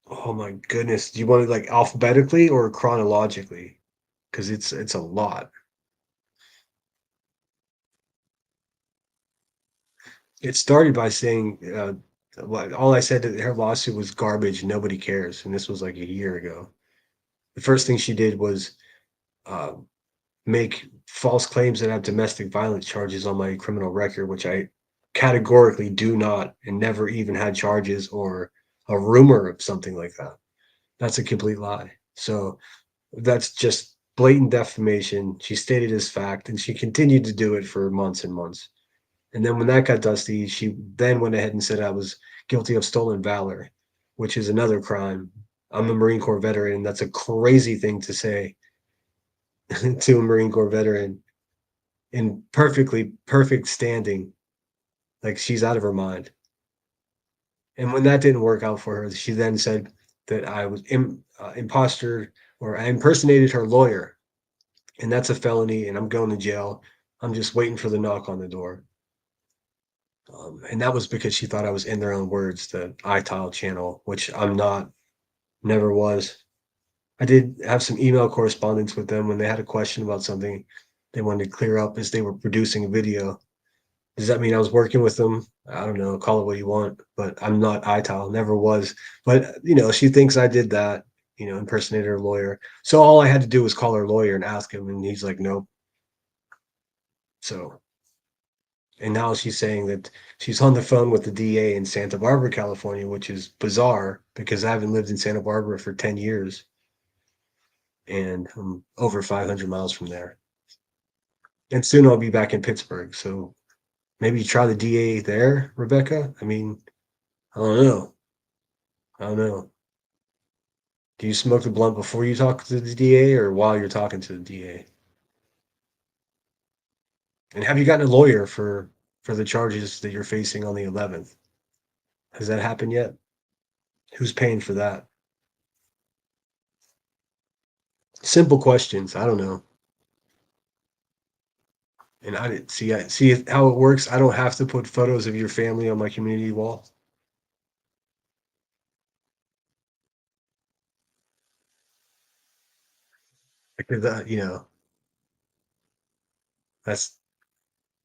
Oh my goodness. Do you want it like alphabetically or chronologically? Because it's a lot. It started by saying all I said that her lawsuit was garbage, nobody cares, and this was like a year ago. The first thing she did was uh, make false claims that have domestic violence charges on my criminal record, which I categorically do not, and never even had charges or a rumor of something like that. That's a complete lie. So that's just blatant defamation. She stated as fact, and she continued to do it for months and months. And then when that got dusty, she then went ahead and said I was guilty of stolen valor, which is another crime. I'm a Marine Corps veteran. That's a crazy thing to say to a Marine Corps veteran in perfectly perfect standing. Like she's out of her mind. And when that didn't work out for her, she then said that I was imposter or I impersonated her lawyer, and that's a felony, and I'm going to jail. I'm just waiting for the knock on the door. And that was because she thought I was in their own words, the iTile channel, which I'm not, never was. I did have some email correspondence with them when they had a question about something they wanted to clear up as they were producing a video. Does that mean I was working with them? I don't know, call it what you want, but I'm not iTile, never was. But, you know, she thinks I did that, you know, impersonated her lawyer. So all I had to do was call her lawyer and ask him, and he's like, nope. So, and now she's saying that she's on the phone with the DA in Santa Barbara, California, which is bizarre because I haven't lived in Santa Barbara for 10 years and I'm over 500 miles from there. And soon I'll be back in Pittsburgh. So maybe try the DA there, Rebecca. I mean, I don't know. I don't know. Do you smoke the blunt before you talk to the DA or while you're talking to the DA? And have you gotten a lawyer for for the charges that you're facing on the 11th. Has that happened yet? Who's paying for that? Simple questions. I don't know. And I didn't see how it works. I don't have to put photos of your family on my community wall. Because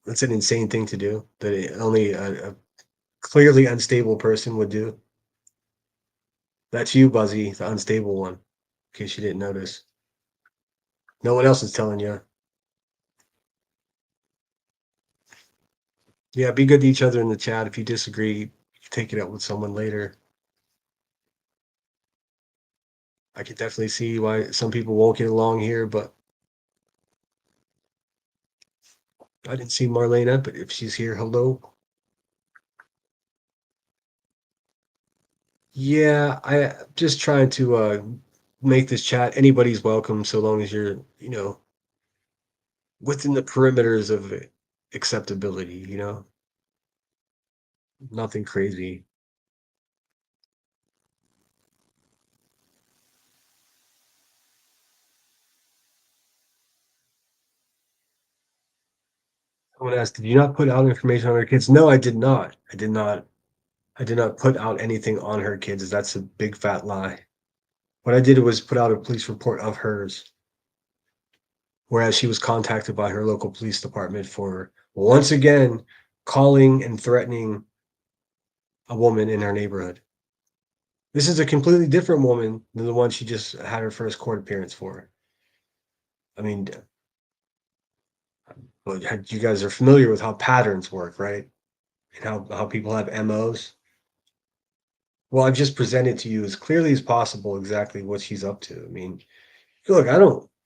that's an insane thing to do that only a clearly unstable person would do. That's you, Buzzy, the unstable one, in case you didn't notice. No one else is telling you. Yeah, be good to each other in the chat. If you disagree, take it up with someone later. I could definitely see why some people won't get along here, but I didn't see Marlena, but if she's here, hello. Yeah, I just trying to make this chat anybody's welcome so long as you're, within the perimeters of acceptability. Nothing crazy. Someone asked, did you not put out information on her kids? No, I did not. I did not. I did not put out anything on her kids. That's a big fat lie. What I did was put out a police report of hers, whereas she was contacted by her local police department for once again calling and threatening a woman in her neighborhood. This is a completely different woman than the one she just had her first court appearance for. I mean, well, you guys are familiar with how patterns work, right? And how people have MOs. Well, I've just presented to you as clearly as possible exactly what she's up to. I mean, look,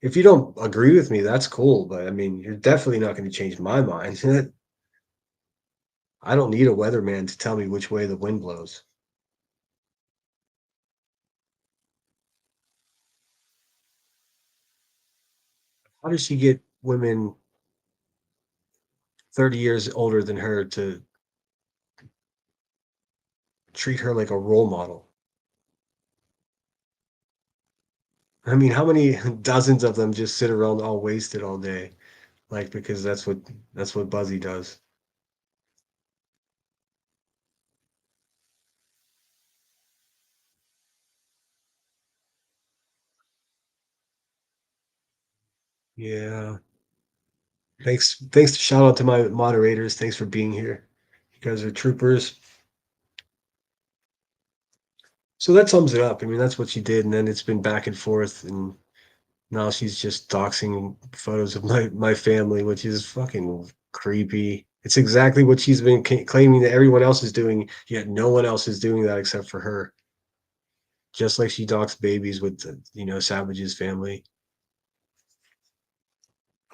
if you don't agree with me, that's cool. But I mean, you're definitely not going to change my mind. I don't need a weatherman to tell me which way the wind blows. How does she get women 30 years older than her to treat her like a role model? I mean, how many dozens of them just sit around all wasted all day? Like, because that's what Buzzy does. Yeah. Thanks. Shout out to my moderators. Thanks for being here. You guys are troopers. So that sums it up. I mean, that's what she did, and then it's been back and forth, and now she's just doxing photos of my family, which is fucking creepy. It's exactly what she's been claiming that everyone else is doing, yet no one else is doing that except for her. Just like she doxed babies with Savage's family.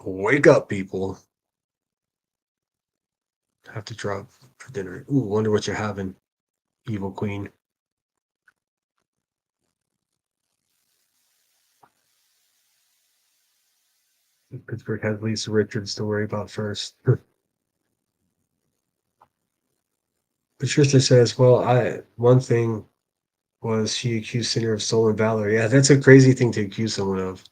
Wake up, people. Have to drop for dinner. Ooh, wonder what you're having, evil queen. Pittsburgh has Lisa Richards to worry about first. Patricia says, well, one thing was she accused Sinner of stolen valor. Yeah, that's a crazy thing to accuse someone of.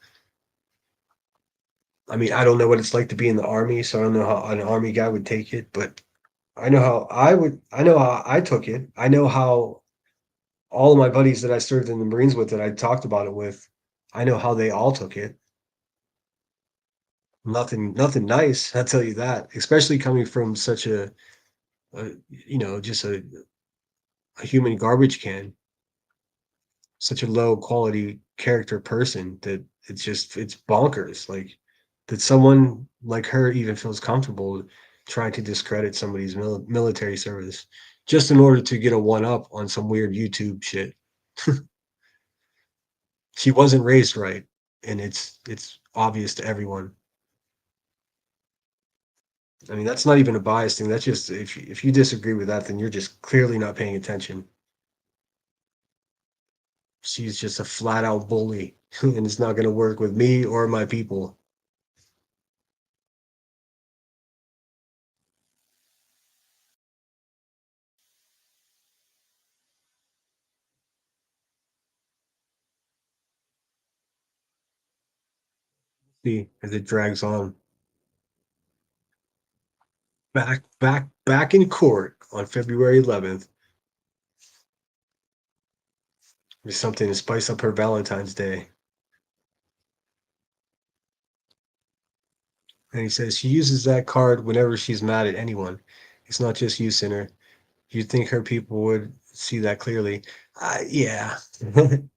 I mean, I don't know what it's like to be in the army, so I don't know how an army guy would take it, but I know how I know how I took it. I know how all of my buddies that I served in the Marines with that I talked about it with, I know how they all took it. Nothing nice, I'll tell you that, especially coming from such just a human garbage can, such a low quality character person that it's bonkers. Like that someone like her even feels comfortable trying to discredit somebody's military service just in order to get a one up on some weird YouTube shit. She wasn't raised right, and it's obvious to everyone. I mean, that's not even a bias thing. That's just if you disagree with that, then you're just clearly not paying attention. She's just a flat out bully, and it's not going to work with me or my people. See, as it drags on. Back in court on February 11th. There's something to spice up her Valentine's Day. And he says she uses that card whenever she's mad at anyone. It's not just you, Sinner. You'd think her people would see that clearly. Yeah. I'm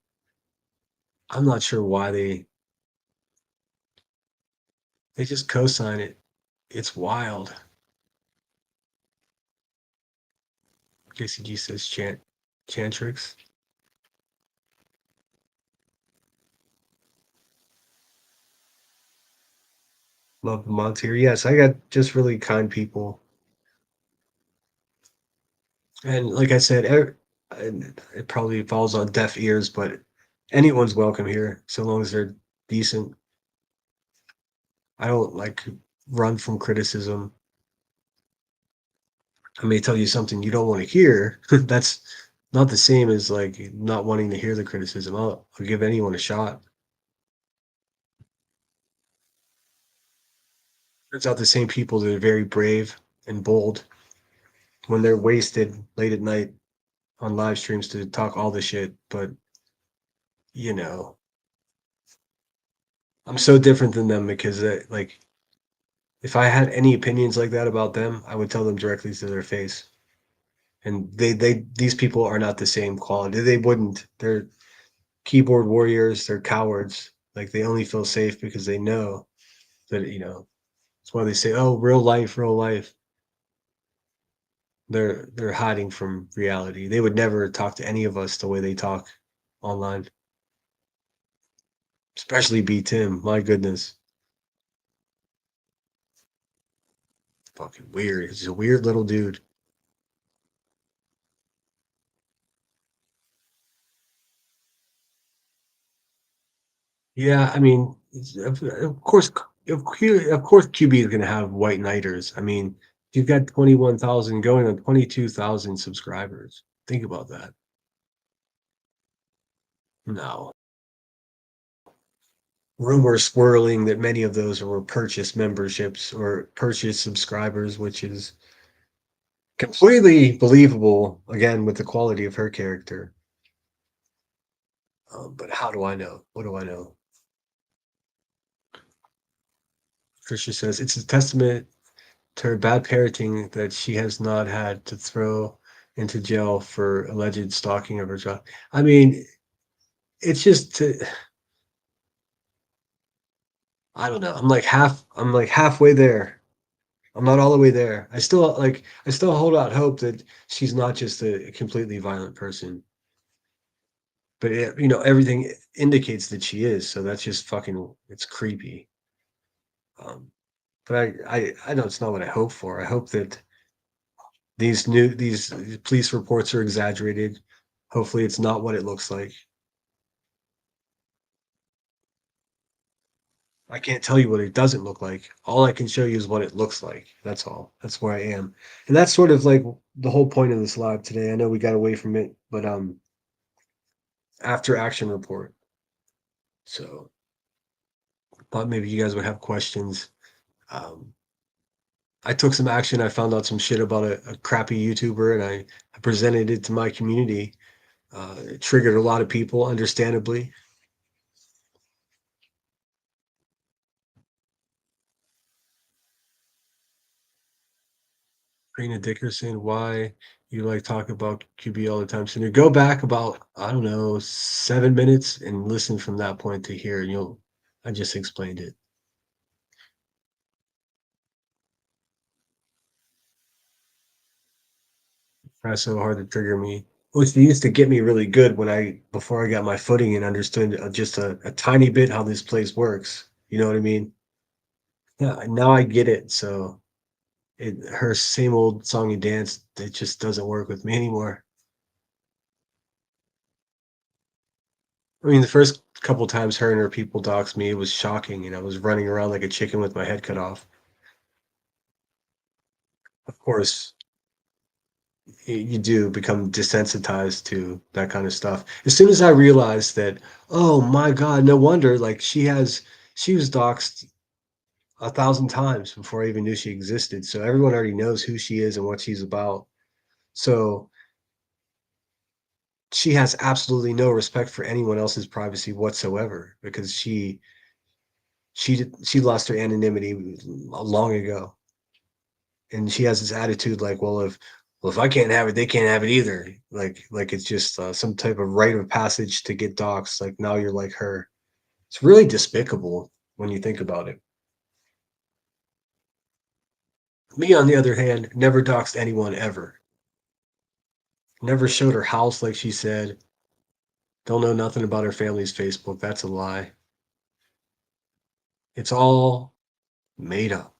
not sure why they just co-sign it. It's wild. JCG says Chantrix. Love the mods here. Yes, I got just really kind people. And like I said, and it probably falls on deaf ears, but anyone's welcome here so long as they're decent. I don't like run from criticism. I may tell you something you don't want to hear. That's not the same as like not wanting to hear the criticism. I'll give anyone a shot. Turns out the same people that are very brave and bold when they're wasted late at night on live streams to talk all the shit, but you know, I'm so different than them because like if I had any opinions like that about them, I would tell them directly to their face. And these people are not the same quality. They wouldn't. They're keyboard warriors, they're cowards. Like they only feel safe because they know that, that's why they say, "Oh, real life, real life." They're hiding from reality. They would never talk to any of us the way they talk online. Especially B Tim. My goodness. Fucking weird. He's a weird little dude. Yeah, I mean, of course, of course, QB is going to have white knighters. I mean, you've got 21,000 going on 22,000 subscribers. Think about that. No. Rumors swirling that many of those were purchase memberships or purchase subscribers, which is completely believable, again, with the quality of her character. But how do I know? What do I know? Trisha says it's a testament to her bad parenting that she has not had to throw into jail for alleged stalking of her child. I mean, it's just I don't know. I'm like halfway there. I'm not all the way there. I still hold out hope that she's not just a completely violent person. But everything indicates that she is, so that's just fucking it's creepy. But I know it's not what I hope for. I hope that these police reports are exaggerated. Hopefully it's not what it looks like. I can't tell you what it doesn't look like. All I can show you is what it looks like. That's all. That's where I am. And that's sort of like the whole point of this live today. I know we got away from it, but after action report. So thought maybe you guys would have questions. I took some action. I found out some shit about a crappy YouTuber and I presented it to my community. It triggered a lot of people, understandably. Karina Dickerson, why you like talk about QB all the time? So go back about, I don't know, 7 minutes and listen from that point to here, and I just explained it. Try so hard to trigger me. Which they used to get me really good before I got my footing and understood just a tiny bit how this place works. You know what I mean? Yeah, now I get it. So her same old song and dance, it just doesn't work with me anymore. I mean, the first couple times her and her people doxed me, it was shocking, and I was running around like a chicken with my head cut off. Of course, you do become desensitized to that kind of stuff. As soon as I realized that, oh my God, no wonder, like she was doxxed 1,000 times before I even knew she existed. So everyone already knows who she is and what she's about. So she has absolutely no respect for anyone else's privacy whatsoever because she lost her anonymity long ago, and she has this attitude like, well, if I can't have it, they can't have it either. Like it's just some type of rite of passage to get doxxed. Like now you're like her. It's really despicable when you think about it. Me, on the other hand, never doxed anyone ever. Never showed her house like she said. Don't know nothing about her family's Facebook. That's a lie. It's all made up.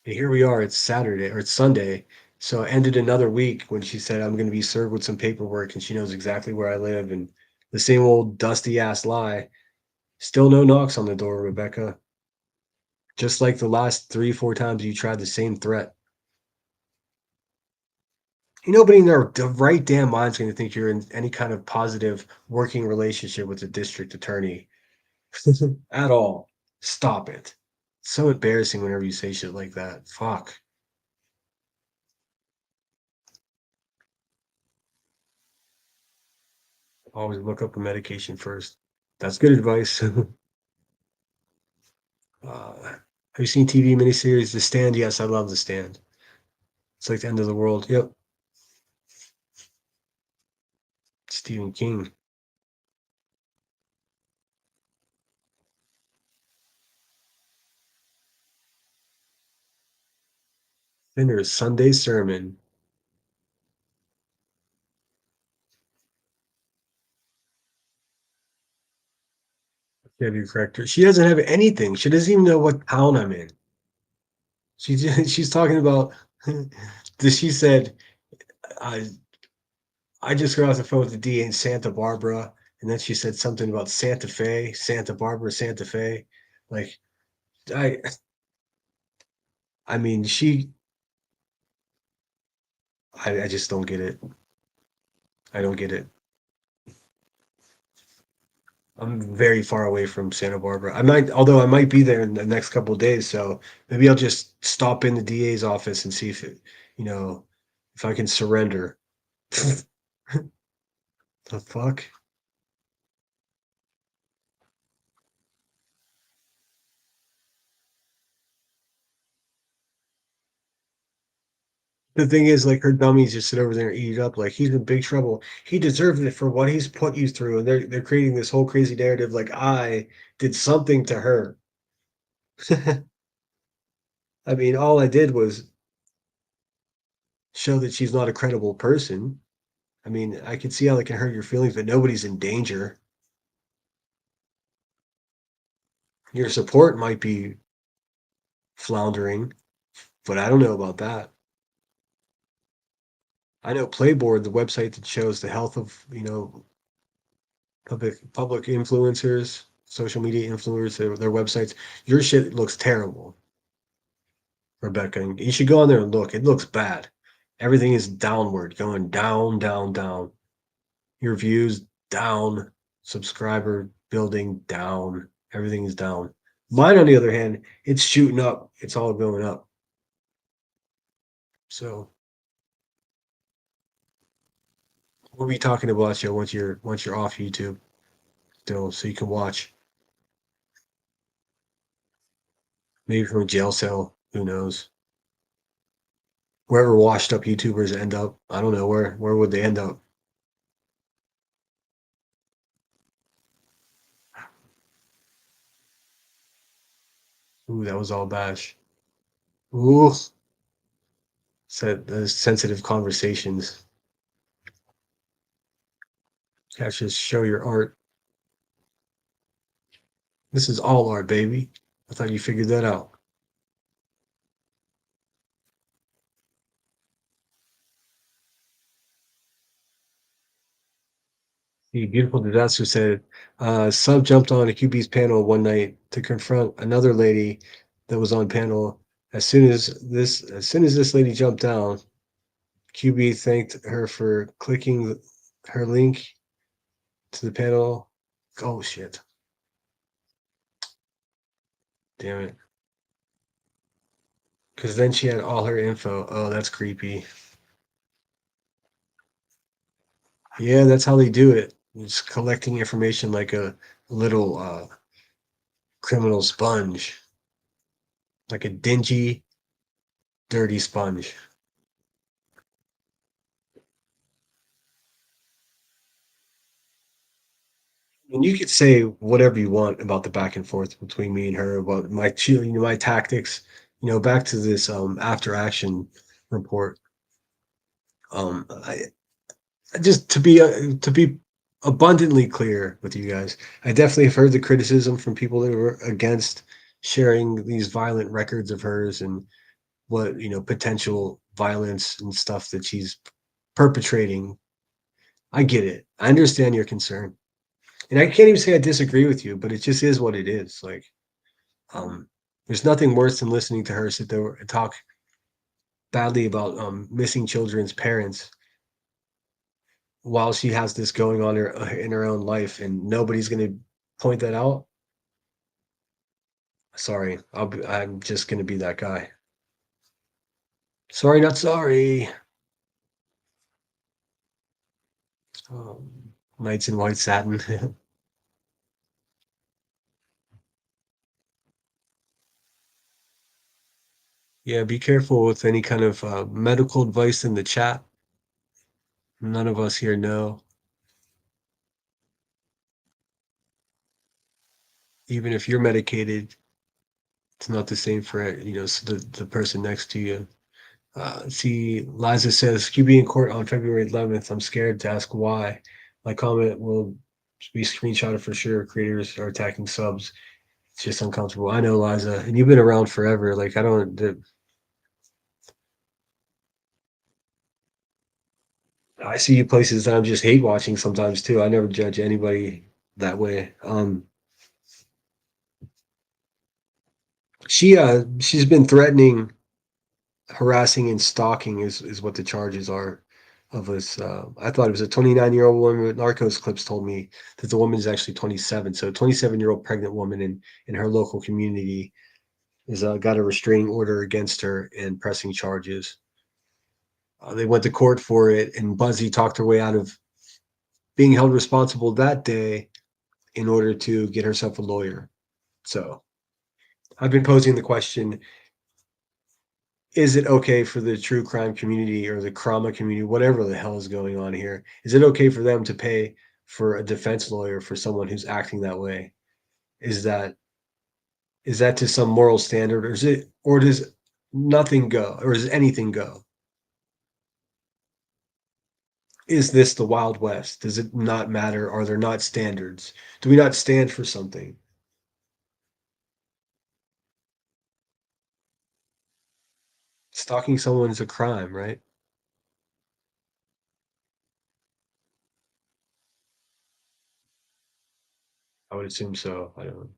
And here we are. It's Saturday or it's Sunday. So it ended another week when she said, I'm going to be served with some paperwork and she knows exactly where I live. And the same old dusty ass lie. Still no knocks on the door, Rebecca. Just like the last 3, 4 times you tried the same threat. Nobody in their right damn mind's going to think you're in any kind of positive working relationship with the district attorney at all. Stop it. It's so embarrassing whenever you say shit like that. Fuck. Always look up a medication first. That's good advice. Have you seen TV miniseries The Stand? Yes, I love The Stand. It's like the end of the world. Yep. Stephen King. Finner's Sunday Sermon. Yeah, you correct her. She doesn't have anything. She doesn't even know what town I'm in. She's talking about. She said, I I just got off the phone with the DA in Santa Barbara, and then she said something about Santa Fe, Santa Barbara, Santa Fe. Like I I mean I just don't get it. I don't get it. I'm very far away from Santa Barbara. Although I might be there in the next couple of days, so maybe I'll just stop in the DA's office and see you know, if I can surrender. The fuck? The thing is, like, her dummies just sit over there and eat it up. Like, he's in big trouble. He deserves it for what he's put you through. And they're creating this whole crazy narrative like I did something to her. I mean, all I did was show that she's not a credible person. I mean, I can see how it can hurt your feelings, but nobody's in danger. Your support might be floundering, but I don't know about that. I know Playboard, the website that shows the health of, public influencers, social media influencers, their websites. Your shit looks terrible, Rebecca. And you should go on there and look. It looks bad. Everything is downward, going down, down, down. Your views down, subscriber building down. Everything is down. Mine, on the other hand, it's shooting up. It's all going up. So we'll be talking about you once you're off YouTube still, so you can watch. Maybe from a jail cell. Who knows? Wherever washed up YouTubers end up, I don't know where would they end up. Ooh, that was all bash. Ooh, said those sensitive conversations. That's just show your art. This is all art, baby. I thought you figured that out. The beautiful disaster said, Sub jumped on a QB's panel one night to confront another lady that was on panel. As soon as this lady jumped down, QB thanked her for clicking her link to the panel. Oh shit. Damn it. Because then she had all her info. Oh, that's creepy. Yeah, that's how they do it. It's collecting information like a little criminal sponge, like a dingy, dirty sponge. And you could say whatever you want about the back and forth between me and her, about my tactics. Back to this after action report. Just to be abundantly clear with you guys, I definitely have heard the criticism from people that were against sharing these violent records of hers and what potential violence and stuff that she's perpetrating. I get it. I understand your concern, and I can't even say I disagree with you, but it just is what it is. Like, there's nothing worse than listening to her sit there and talk badly about missing children's parents while she has this going on in her own life, and nobody's going to point that out. Sorry, I'm just going to be that guy. Sorry, not sorry. Knights in white satin. Yeah, be careful with any kind of medical advice in the chat. None of us here know. Even if you're medicated, it's not the same for the person next to you. See, Liza says, QB in court on February 11th. I'm scared to ask why. My comment will be screenshotted for sure. Creators are attacking subs. It's just uncomfortable. I know, Liza, and you've been around forever. Like, I don't. I see you places that I'm just hate watching sometimes too. I never judge anybody that way. She's been threatening, harassing, and stalking is what the charges are of us. I thought it was a 29-year-old woman with Narcos clips told me that the woman is actually 27. So a 27-year-old pregnant woman in her local community is got a restraining order against her and pressing charges. They went to court for it, and Buzzy talked her way out of being held responsible that day in order to get herself a lawyer. So I've been posing the question, is it okay for the true crime community or the trauma community, whatever the hell is going on here? Is it okay for them to pay for a defense lawyer for someone who's acting that way? Is that to some moral standard, or does nothing go, or does anything go? Is this the Wild West? Does it not matter? Are there not standards? Do we not stand for something? Stalking someone is a crime, right? I would assume so. I don't know.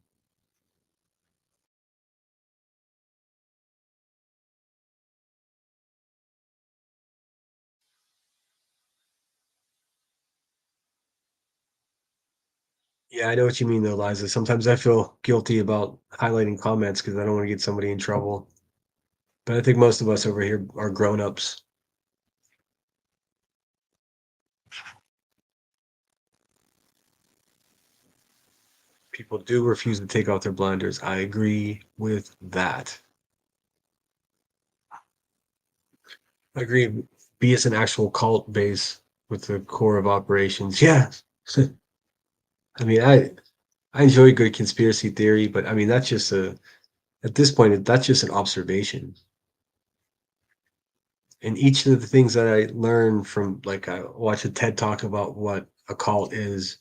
Yeah, I know what you mean though, Liza. Sometimes I feel guilty about highlighting comments because I don't want to get somebody in trouble. But I think most of us over here are grown-ups. People do refuse to take off their blinders. I agree with that. I agree. Be as an actual cult base with the core of operations. Yeah. I mean, I enjoy good conspiracy theory, but I mean that's just at this point that's just an observation. And each of the things that I learn from, like, I watch a TED talk about what a cult is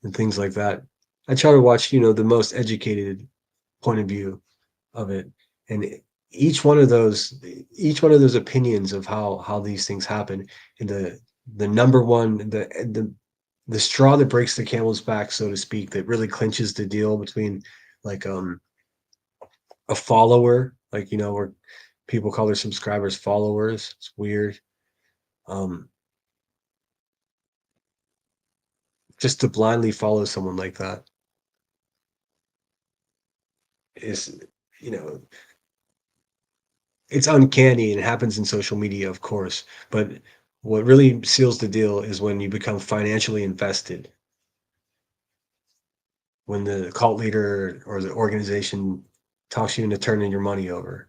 and things like that. I try to watch, the most educated point of view of it. And each one of those opinions of how these things happen, and the number one, the straw that breaks the camel's back, so to speak, that really clinches the deal between, like, a follower, like, where people call their subscribers followers. It's weird. Um, just to blindly follow someone like that is, you know, it's uncanny and it happens in social media, of course. But what really seals the deal is when you become financially invested, when the cult leader or the organization talks you into turning your money over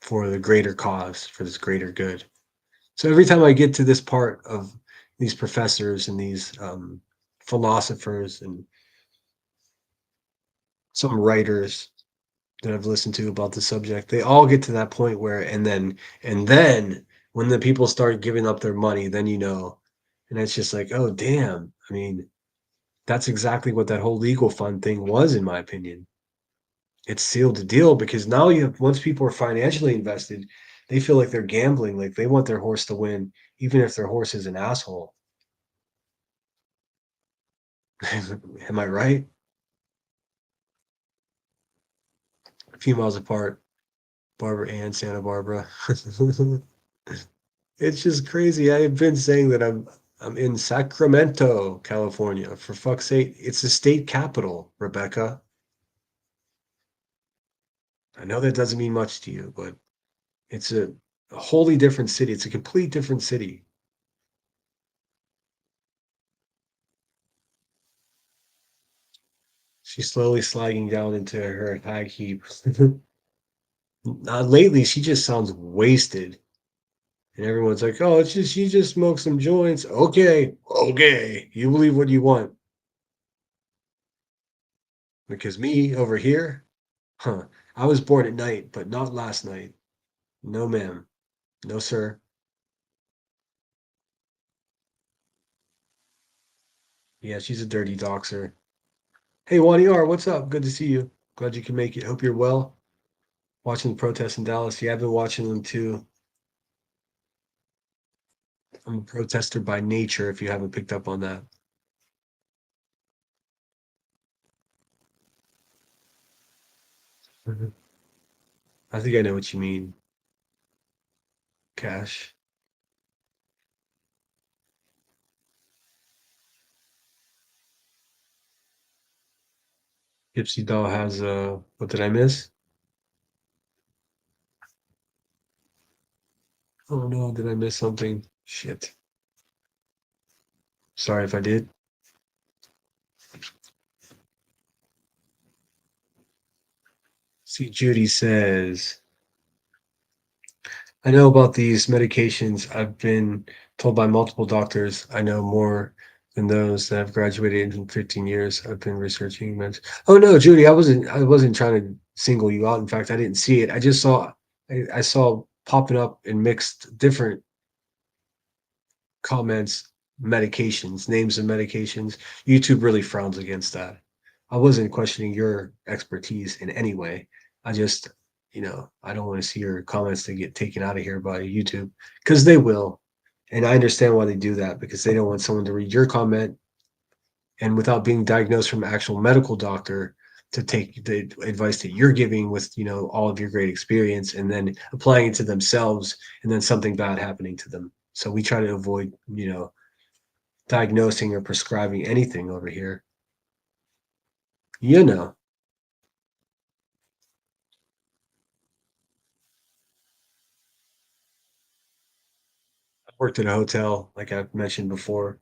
for the greater cause, for this greater good. So every time I get to this part of these professors and these philosophers and some writers that I've listened to about the subject, they all get to that point where, and then when the people start giving up their money, then and it's just like, oh damn. I mean, that's exactly what that whole legal fund thing was, in my opinion. It sealed the deal because now once people are financially invested, they feel like they're gambling, like they want their horse to win, even if their horse is an asshole. Am I right? A few miles apart, Barbara and Santa Barbara. It's just crazy. I have been saying that I'm in Sacramento, California. For fuck's sake, it's the state capital, Rebecca. I know that doesn't mean much to you, but it's a wholly different city. It's a complete different city. She's slowly sliding down into her hag heap. Lately, she just sounds wasted. And everyone's like, oh, it's just, she just smoked some joints. Okay, okay. You believe what you want. Because me over here, huh, I was bored at night, but not last night. No, ma'am. No, sir. Yeah, she's a dirty doxer. Hey, Wani R, what's up? Good to see you. Glad you can make it. Hope you're well. Watching the protests in Dallas. Yeah, I've been watching them too. I'm a protester by nature, if you haven't picked up on that. Mhm. I think I know what you mean. Cash. Gypsy Doll has what did I miss? Oh no, did I miss something? Shit. Sorry if I did. See, Judy says, I know about these medications. I've been told by multiple doctors I know more than those that have graduated in 15 years. I've been researching meds. Oh no, Judy, I wasn't trying to single you out. In fact, I didn't see it. I just saw I saw popping up in mixed different comments, medications, names of medications. YouTube really frowns against that. I wasn't questioning your expertise in any way. I just, I don't want to see your comments to get taken out of here by YouTube because they will. And I understand why they do that because they don't want someone to read your comment and without being diagnosed from an actual medical doctor to take the advice that you're giving with, all of your great experience and then applying it to themselves and then something bad happening to them. So we try to avoid, diagnosing or prescribing anything over here. You know, I worked at a hotel, like I've mentioned before,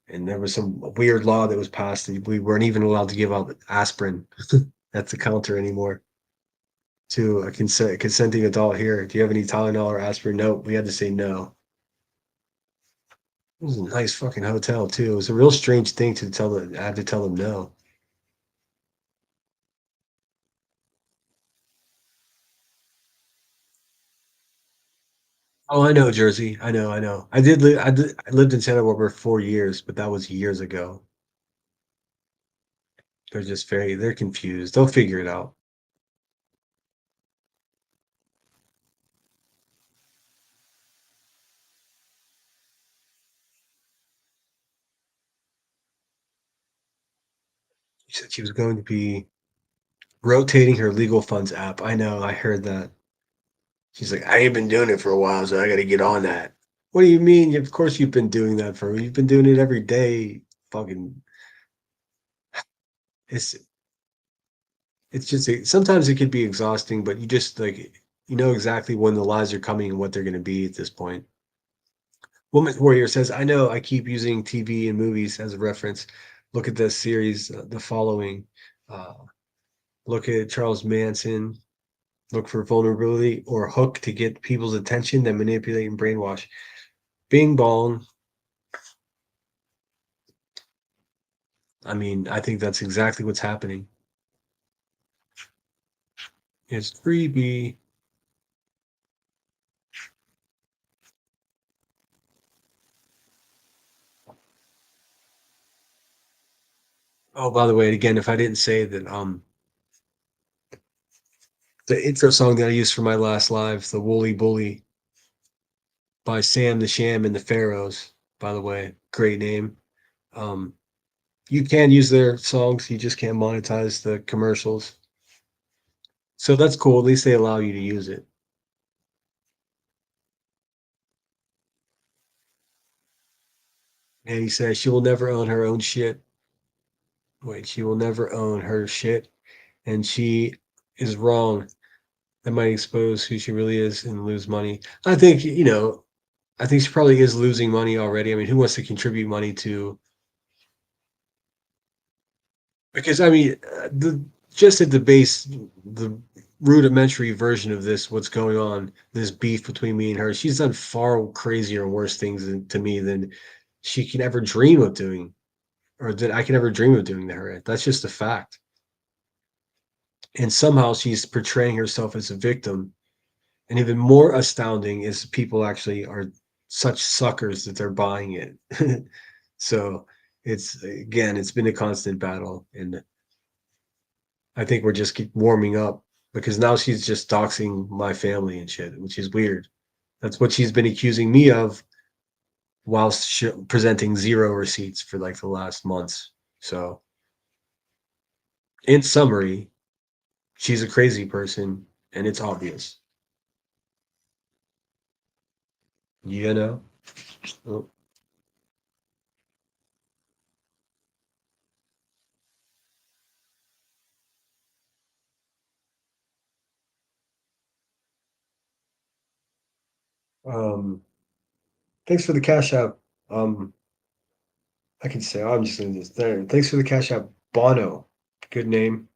and there was some weird law that was passed that we weren't even allowed to give out aspirin at the counter anymore to a consenting adult here. Do you have any Tylenol or aspirin? Nope. We had to say no. It was a nice fucking hotel too. It was a real strange thing to tell them. I had to tell them no. Oh, I know Jersey. I know. I know. I did live. I lived in Santa Barbara 4 years, but that was years ago. They're just they're confused. They'll figure it out. She said she was going to be rotating her legal funds app. I know. I heard that. She's like, I ain't been doing it for a while, so I got to get on that. What do you mean? Of course, you've been doing that you've been doing it every day. fucking it's it's just sometimes it could be exhausting, but you just like you know exactly when the lies are coming and what they're going to be at this point. Woman Warrior says, I know I keep using TV and movies as a reference. Look at the series, The Following. Uh, look at Charles Manson. Look for vulnerability or hook to get people's attention, then manipulate and brainwash. Bing bong. I mean, I think that's exactly what's happening. It's creepy. Oh, by the way, again, if I didn't say that, the intro song that I used for my last live, the Woolly Bully by Sam the Sham and the Pharaohs, by the way, great name. Um, you can use their songs, you just can't monetize the commercials. So that's cool. At least they allow you to use it. And he says she will never own her own shit. Wait, she will never own her shit. And she is wrong. That might expose who she really is and lose money. I think, I think she probably is losing money already. I mean, who wants to contribute money to? Because I mean, the just at the base, the rudimentary version of this, what's going on, this beef between me and her, she's done far crazier and worse things to me than she can ever dream of doing, or that I can ever dream of doing to her. That's just a fact. And somehow she's portraying herself as a victim. And even more astounding is people actually are such suckers that they're buying it. So it's again, it's been a constant battle, and I think we're just keep warming up because now she's just doxing my family and shit, which is weird. That's what she's been accusing me of whilst presenting zero receipts for like the last months. So, in summary, she's a crazy person, and it's obvious. You know. Oh, Um, thanks for the cash app. Um, I can say I'm just gonna just there. Thanks for the cash app, Bono. Good name,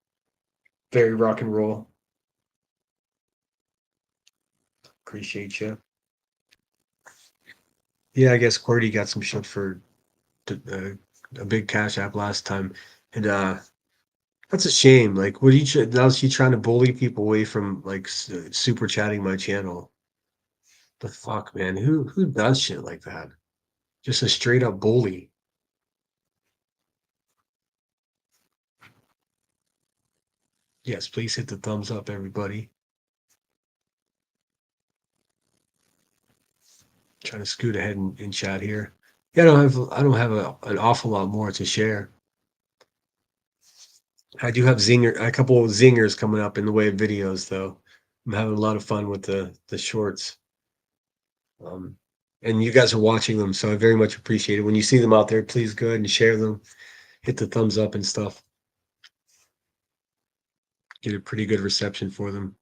very rock and roll. Appreciate you. Yeah, I guess QWERTY got some shit for a big cash app last time, and that's a shame. Like, what are you now? Is she trying to bully people away from like super chatting my channel? The fuck, man? Who does shit like that? Just a straight up bully. Yes, please hit the thumbs up, everybody. Trying to scoot ahead and chat here. Yeah, I don't have an awful lot more to share. I do have a couple of zingers coming up in the way of videos, though. I'm having a lot of fun with the shorts. Um, and you guys are watching them, so I very much appreciate it. When you see them out there, please go ahead and share them, hit the thumbs up and stuff. Get a pretty good reception for them.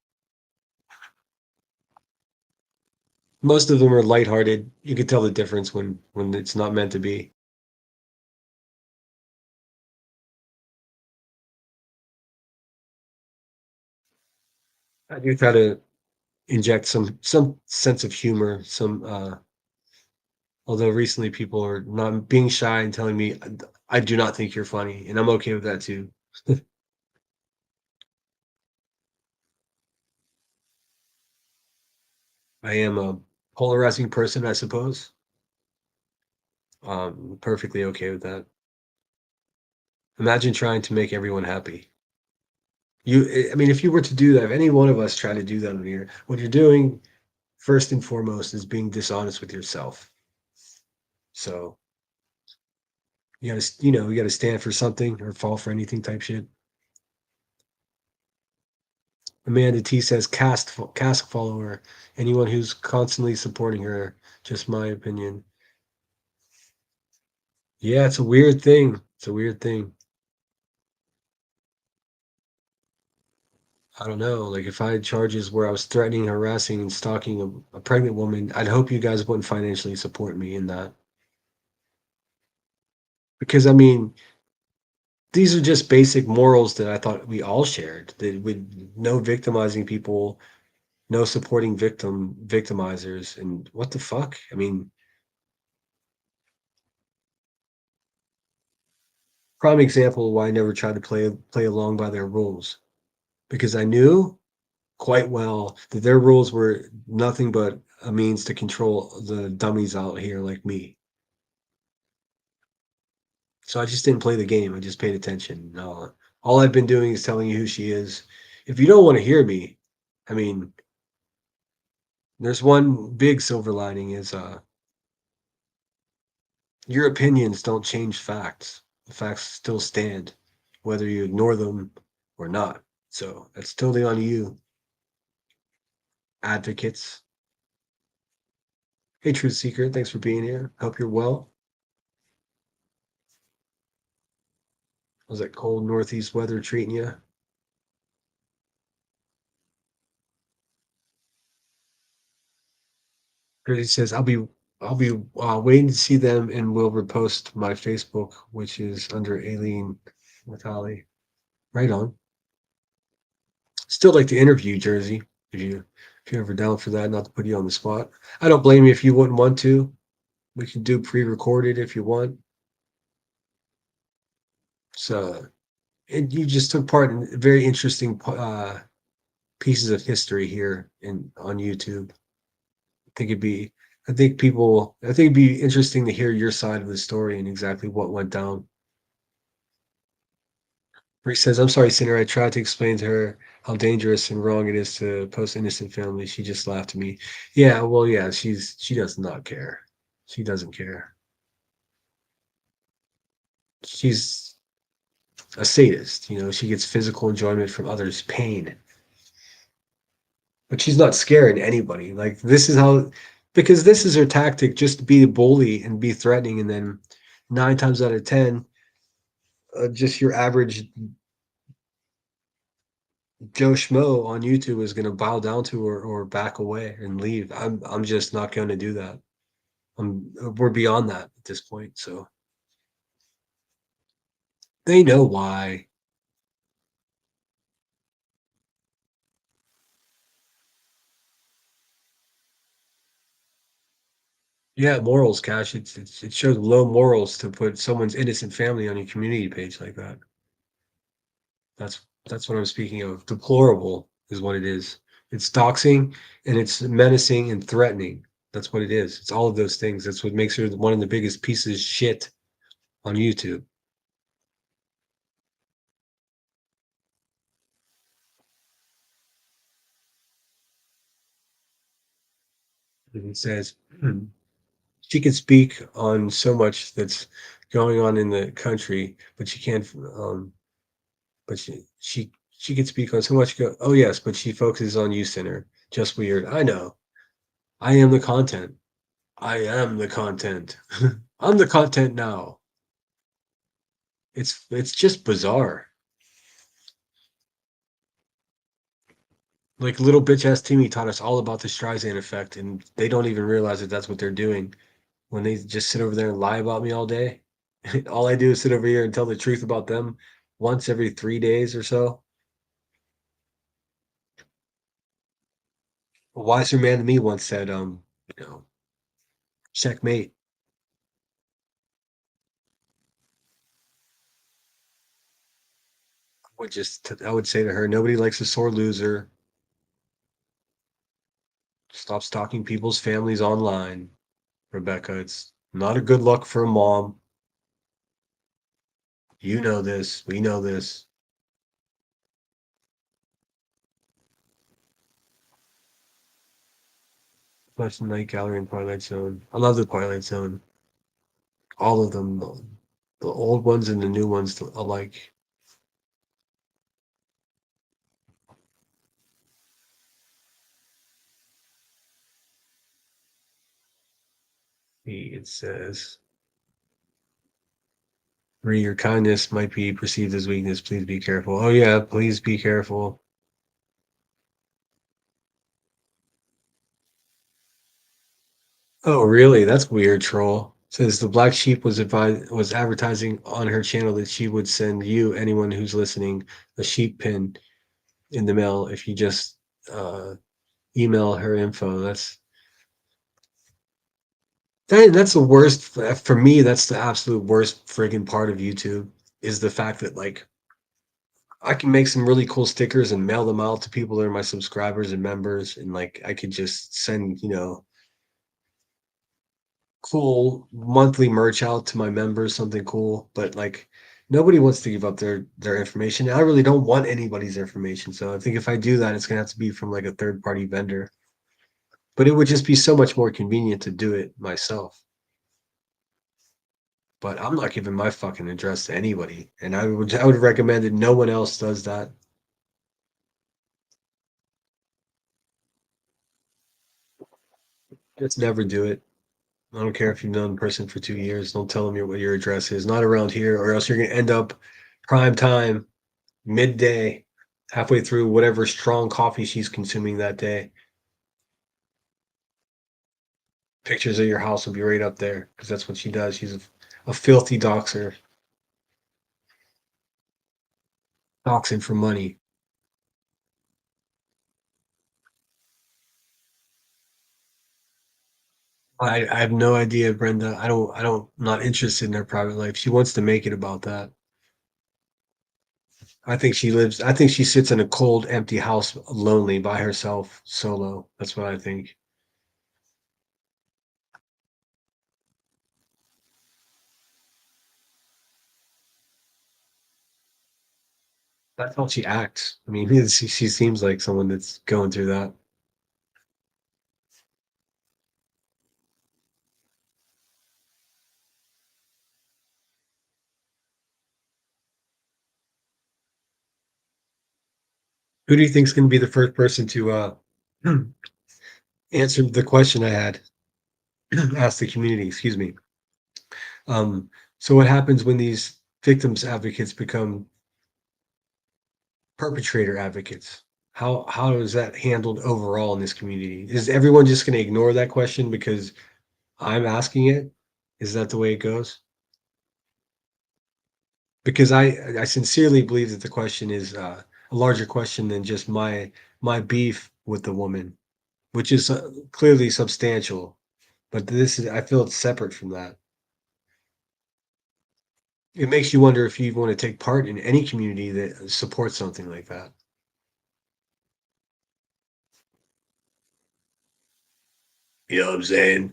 Most of them are lighthearted. You can tell the difference when it's not meant to be. I do try to inject some sense of humor, some although recently people are not being shy and telling me I do not think you're funny, and I'm okay with that too. I am a polarizing person, I suppose. Perfectly okay with that. Imagine trying to make everyone happy. I mean, if you were to do that, if any one of us try to do that in here, what you're doing first and foremost is being dishonest with yourself. So you gotta stand for something or fall for anything type shit. Amanda T says cast follower. Anyone who's constantly supporting her. Just my opinion. Yeah, it's a weird thing. It's a weird thing. I don't know. Like if I had charges where I was threatening, harassing, and stalking a pregnant woman, I'd hope you guys wouldn't financially support me in that. Because I mean, these are just basic morals that I thought we all shared. That with no victimizing people, no supporting victimizers, and what the fuck? I mean, prime example of why I never tried to play along by their rules. Because I knew quite well that their rules were nothing but a means to control the dummies out here like me. So I just didn't play the game. I just paid attention. All I've been doing is telling you who she is. If you don't want to hear me, I mean, there's one big silver lining is your opinions don't change facts. The facts still stand, whether you ignore them or not. So that's totally on you, advocates. Hey, Truth Seeker, thanks for being here. Hope you're well. How's that cold northeast weather treating you? Gritty says, I'll be waiting to see them and will repost my Facebook, which is under Aileen Natali. Right on. Still like to interview Jersey if you're ever down for that, not to put you on the spot. I don't blame you if you wouldn't want to. We can do pre-recorded if you want. So, and you just took part in very interesting pieces of history here in on YouTube. I think it'd be, I think it'd be interesting to hear your side of the story and exactly what went down. Rick says, I'm sorry, Sinner. I tried to explain to her how dangerous and wrong it is to post innocent families. She just laughed at me. Yeah, well, yeah, she does not care. She doesn't care. She's a sadist, she gets physical enjoyment from others' pain. But she's not scaring anybody. Like this is how because this is her tactic just to be a bully and be threatening and then 9 times out of 10 just your average Joe Schmo on YouTube is going to bow down to her or back away and leave. I'm just not going to do that. We're beyond that at this point. So they know why. Yeah, morals, Cash. It shows low morals to put someone's innocent family on your community page like that. That's what I'm speaking of. Deplorable is what it is. It's doxing and it's menacing and threatening. That's what it is. It's all of those things. That's what makes her one of the biggest pieces of shit on YouTube. It says she can speak on so much that's going on in the country, but she can't. But she can speak on so much. Oh yes, but she focuses on you, Center. Just weird. I know. I am the content. I am the content. I'm the content now. It's just bizarre. Like little bitch ass Timmy taught us all about the Streisand effect, and they don't even realize that that's what they're doing when they just sit over there and lie about me all day. All I do is sit over here and tell the truth about them once every 3 days or so. A wiser man than me once said, you know, checkmate. I would say to her, nobody likes a sore loser. Stop stalking people's families online, Rebecca. It's not a good look for a mom. You know this. We know this. Much Night Gallery and Twilight Zone. I love the Twilight Zone. All of them, the old ones and the new ones alike. It says Your kindness might be perceived as weakness. Please be careful. Oh yeah, please be careful. Oh really? That's weird, troll. Says the black sheep was advertising on her channel that she would send you, anyone who's listening, a sheep pin in the mail if you just uh email her info. That's the worst for me. That's the absolute worst friggin' part of YouTube is the fact that like I can make some really cool stickers and mail them out to people that are my subscribers and members, and like I could just send cool monthly merch out to my members, something cool. But like nobody wants to give up their information. I really don't want anybody's information, so I think if I do that, it's gonna have to be from like a third party vendor. But it would just be so much more convenient to do it myself. But I'm not giving my fucking address to anybody, and I would recommend that no one else does that. Just never do it. I don't care if you've known the person for 2 years. Don't tell them what your address is. Not around here, or else you're gonna end up prime time, midday, halfway through whatever strong coffee she's consuming that day. Pictures of your house will be right up there because that's what she does. She's a filthy doxer, doxing for money. I have no idea, Brenda. I'm not interested in her private life. She wants to make it about that. I think she sits in a cold, empty house lonely by herself, solo. That's what I think. That's how she acts. I mean, she seems like someone that's going through that. Who do you think is going to be the first person to answer the question I had asked the community? Excuse me. So what happens when these victims advocates become perpetrator advocates? How is that handled overall in this community? Is everyone just going to ignore that question because I'm asking it? Is that the way it goes? Because I sincerely believe that the question is a larger question than just my beef with the woman, which is clearly substantial. But this is I feel it's separate from that. It makes you wonder if you want to take part in any community that supports something like that. You know what I'm saying?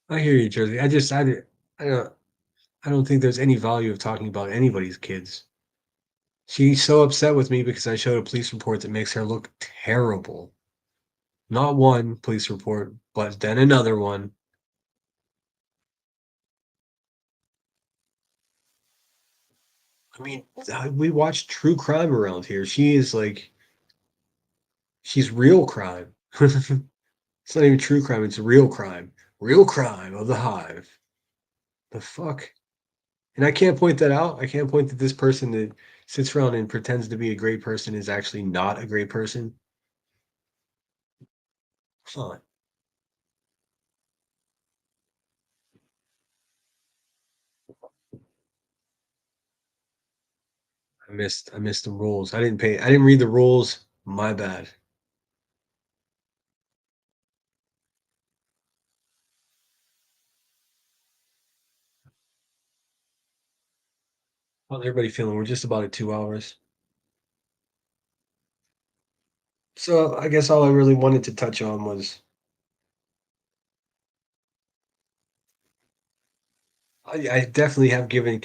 I hear you, Jersey. I don't I don't think there's any value of talking about anybody's kids. She's so upset with me because I showed a police report that makes her look terrible. Not one police report, but then another one. I mean, we watch true crime around here. She is like, she's real crime. It's not even true crime, it's real crime. Real crime of the hive. The fuck? And I can't point that out. I can't point that this person that sits around and pretends to be a great person is actually not a great person. Huh. I missed the rules. I didn't read the rules. My bad. How's everybody feeling? We're just about at 2 hours. So I guess all I really wanted to touch on was I definitely have given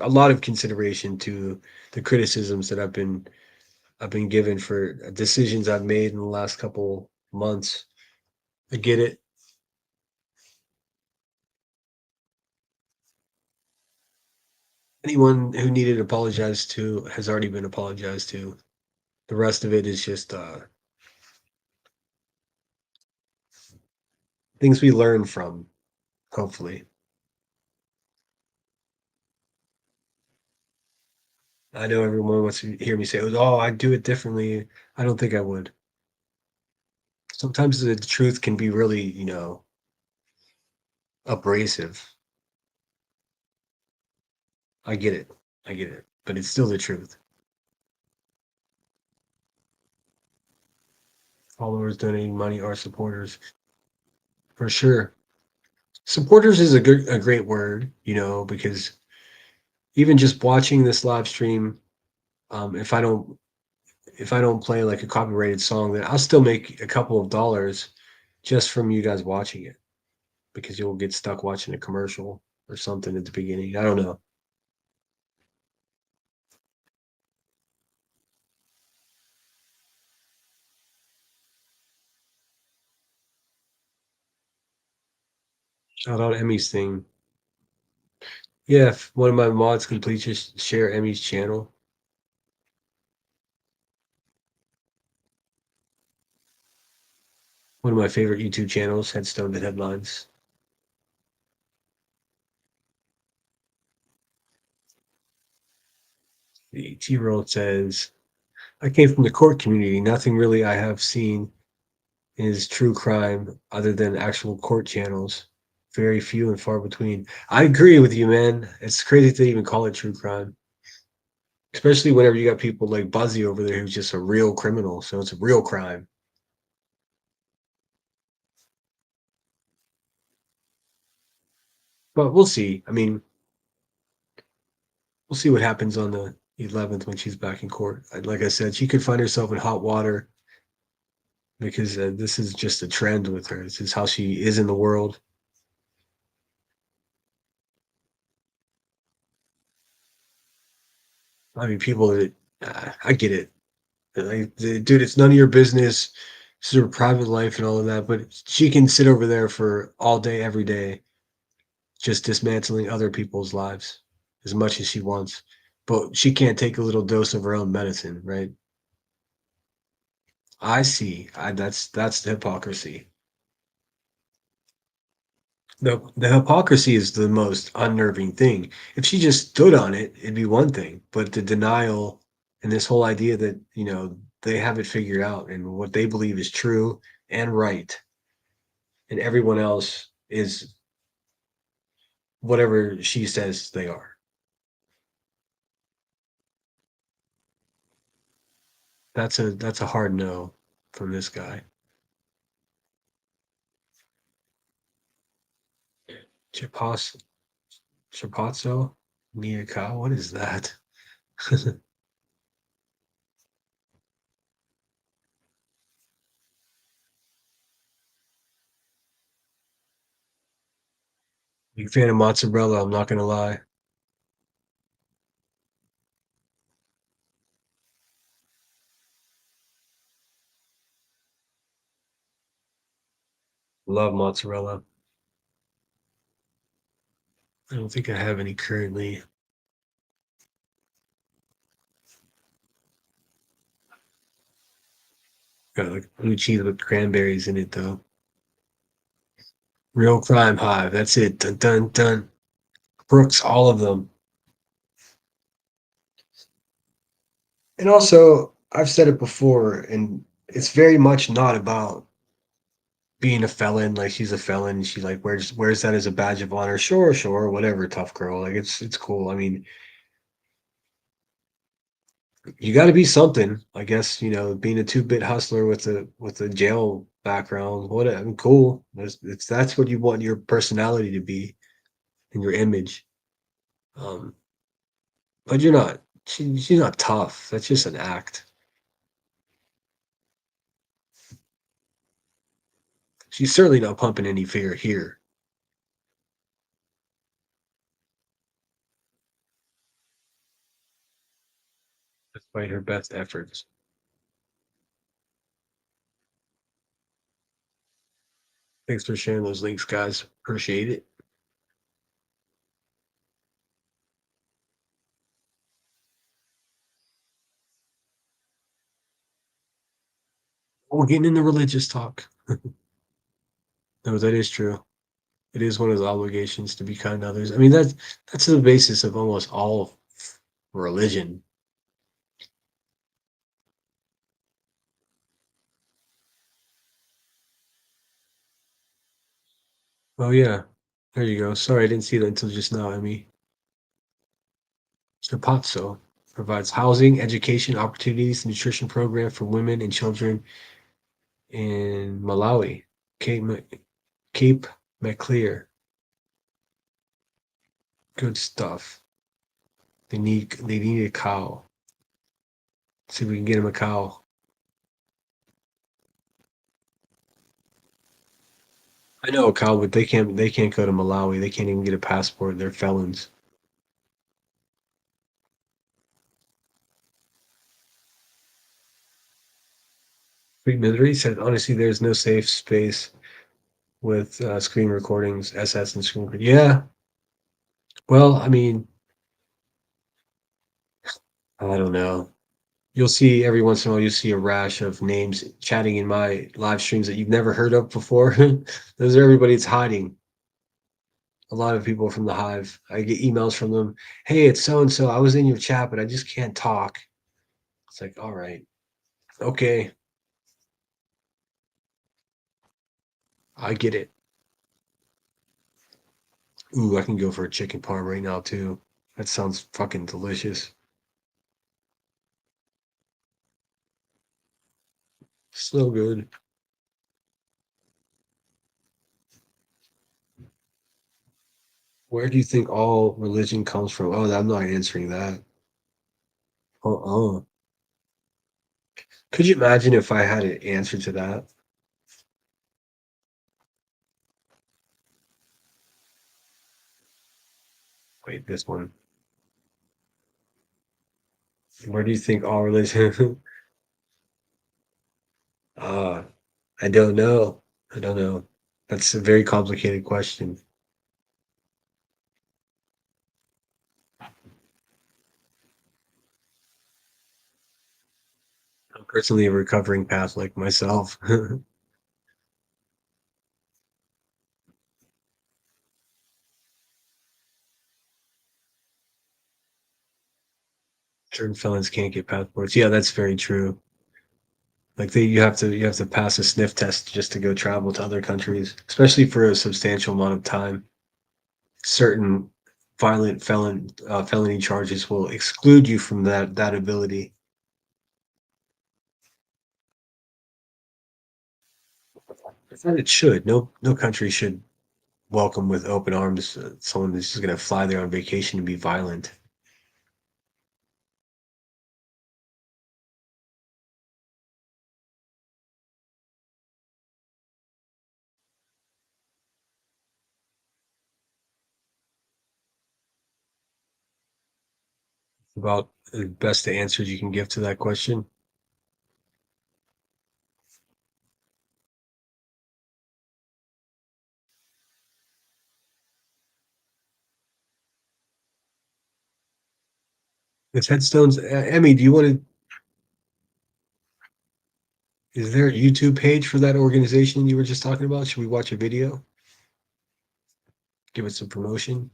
a lot of consideration to the criticisms that I've been given for decisions I've made in the last couple months. I get it. Anyone who needed apologized to has already been apologized to. The rest of it is just things we learn from, hopefully. I know everyone wants to hear me say, "Oh, I'd do it differently." I don't think I would. Sometimes the truth can be really, abrasive. I get it. I get it. But it's still the truth. Followers donating money are supporters for sure. Supporters is a great word, because even just watching this live stream, if I don't play like a copyrighted song, then I'll still make a couple of dollars just from you guys watching it because you'll get stuck watching a commercial or something at the beginning. I don't know. Shout out Emmy's thing. Yeah, if one of my mods can please just share Emmy's channel. One of my favorite YouTube channels, Headstone to Headlines. The T-Roll says, I came from the court community. Nothing really I have seen is true crime other than actual court channels. Very few and far between. I agree with you, man. It's crazy to even call it true crime, especially whenever you got people like Buzzy over there who's just a real criminal. So it's a real crime. But we'll see. I mean, we'll see what happens on the 11th when she's back in court. Like I said, she could find herself in hot water because this is just a trend with her. This is how she is in the world. I mean, people that I get it. Like, dude, it's none of your business. This is her private life and all of that. But she can sit over there for all day, every day, just dismantling other people's lives as much as she wants. But she can't take a little dose of her own medicine, right? I see. That's the hypocrisy. The hypocrisy is the most unnerving thing. If she just stood on it, it'd be one thing. But the denial and this whole idea that, they have it figured out and what they believe is true and right, and everyone else is whatever she says they are. That's a hard no from this guy. Chipas Chapazzo Miyakawa, what is that? Big fan of mozzarella, I'm not gonna lie. Love mozzarella. I don't think I have any currently. Got like blue cheese with cranberries in it though. Real Crime Hive. That's it. Dun dun dun. Brooks, all of them. And also, I've said it before, and it's very much not about being a felon. Like she's a felon. She like wears that as a badge of honor. Sure, sure, whatever. Tough girl. Like it's cool. I mean, you got to be something. I guess being a two-bit hustler with a jail background. What I mean, cool. That's what you want your personality to be and your image. Um, but you're not. She's not tough. That's just an act. She's certainly not pumping any fear here, despite her best efforts. Thanks for sharing those links, guys. Appreciate it. we're getting into religious talk. No, that is true. It is one of his obligations to be kind to others. I mean, that's the basis of almost all religion. Oh yeah, there you go. Sorry, I didn't see that until just now, Emmy. Strapazzo provides housing, education opportunities, nutrition program for women and children in Malawi, Cape, Cape Maclear. Good stuff. They need a cow. See if we can get him a cow. I know a cow, but they can't go to Malawi. They can't even get a passport. They're felons. Sweet Misery said, honestly, there's no safe space with screen recordings, SS and screen. Yeah. Well, I mean, I don't know. You'll see every once in a while, you'll see a rash of names chatting in my live streams that you've never heard of before. Those are everybody that's hiding. A lot of people from the Hive. I get emails from them. Hey, it's so and so. I was in your chat, but I just can't talk. It's like, all right, okay, I get it. Ooh, I can go for a chicken parm right now too. That sounds fucking delicious. So good. Where do you think all religion comes from? Oh, I'm not answering that. Uh-uh. Could you imagine if I had an answer to that? Wait, this one. Where do you think all religion? uh, I don't know. I don't know. That's a very complicated question. I'm personally a recovering Catholic myself. Certain felons can't get passports. Yeah, that's very true. Like you have to pass a sniff test just to go travel to other countries, especially for a substantial amount of time. Certain violent felony charges will exclude you from that ability. I thought it should. No country should welcome with open arms someone that's just going to fly there on vacation and be violent. About the best answers you can give to that question. It's headstones. Emmy, do you want to? Is there a YouTube page for that organization you were just talking about? Should we watch a video? Give it some promotion.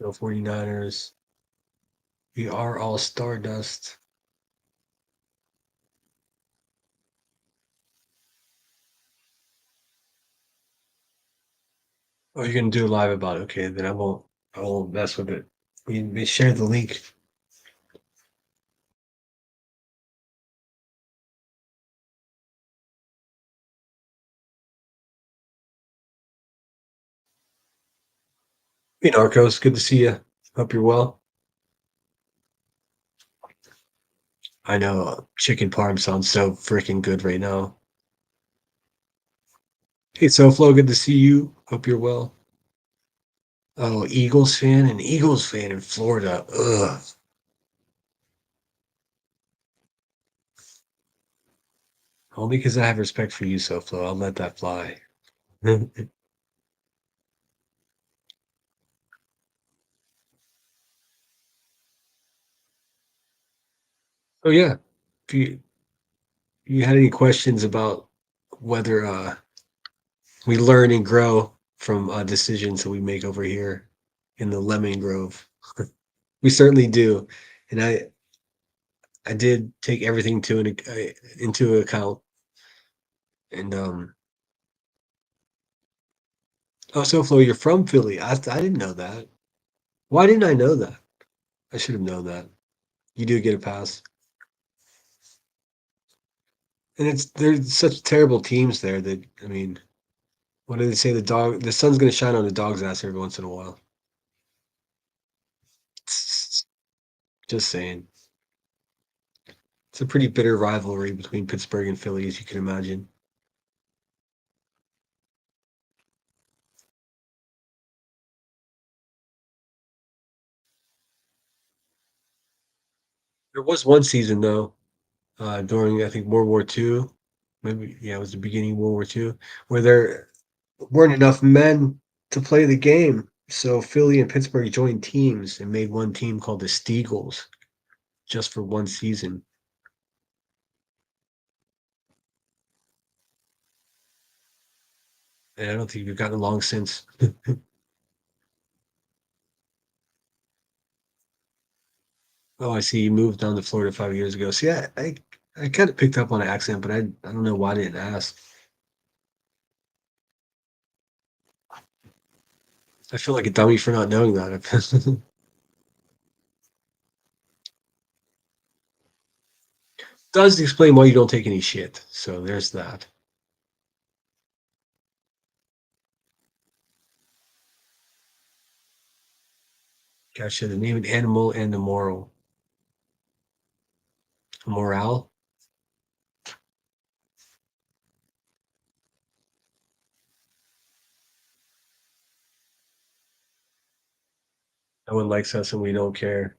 No 49ers. We are all Stardust. Oh, you're gonna do a live about it. Okay, then I won't mess with it. We share the link. Hey Narcos, good to see you. Hope you're well. I know chicken parm sounds so freaking good right now. Hey SoFlo, good to see you. Hope you're well. Oh, Eagles fan, an Eagles fan in Florida. Ugh. Only because I have respect for you, SoFlo. I'll let that fly. Oh yeah. If you had any questions about whether we learn and grow from decisions that we make over here in the Lemon Grove, we certainly do. And I did take everything into account. And oh, so Flo, you're from Philly. I didn't know that. Why didn't I know that? I should have known that. You do get a pass. And there's such terrible teams there that I mean, what do they say? The sun's gonna shine on the dog's ass every once in a while. Just saying. It's a pretty bitter rivalry between Pittsburgh and Philly, as you can imagine. There was one season though, during I think World War II, maybe yeah, it was the beginning of World War II, where there weren't enough men to play the game. So Philly and Pittsburgh joined teams and made one team called the Steagles just for one season. And I don't think we've gotten along since. Oh, I see you moved down to Florida 5 years ago. See, I kind of picked up on an accent, but I don't know why I didn't ask. I feel like a dummy for not knowing that. Does explain why you don't take any shit. So there's that. Gotcha. The name, an animal, and the moral. Morale. No one likes us and we don't care.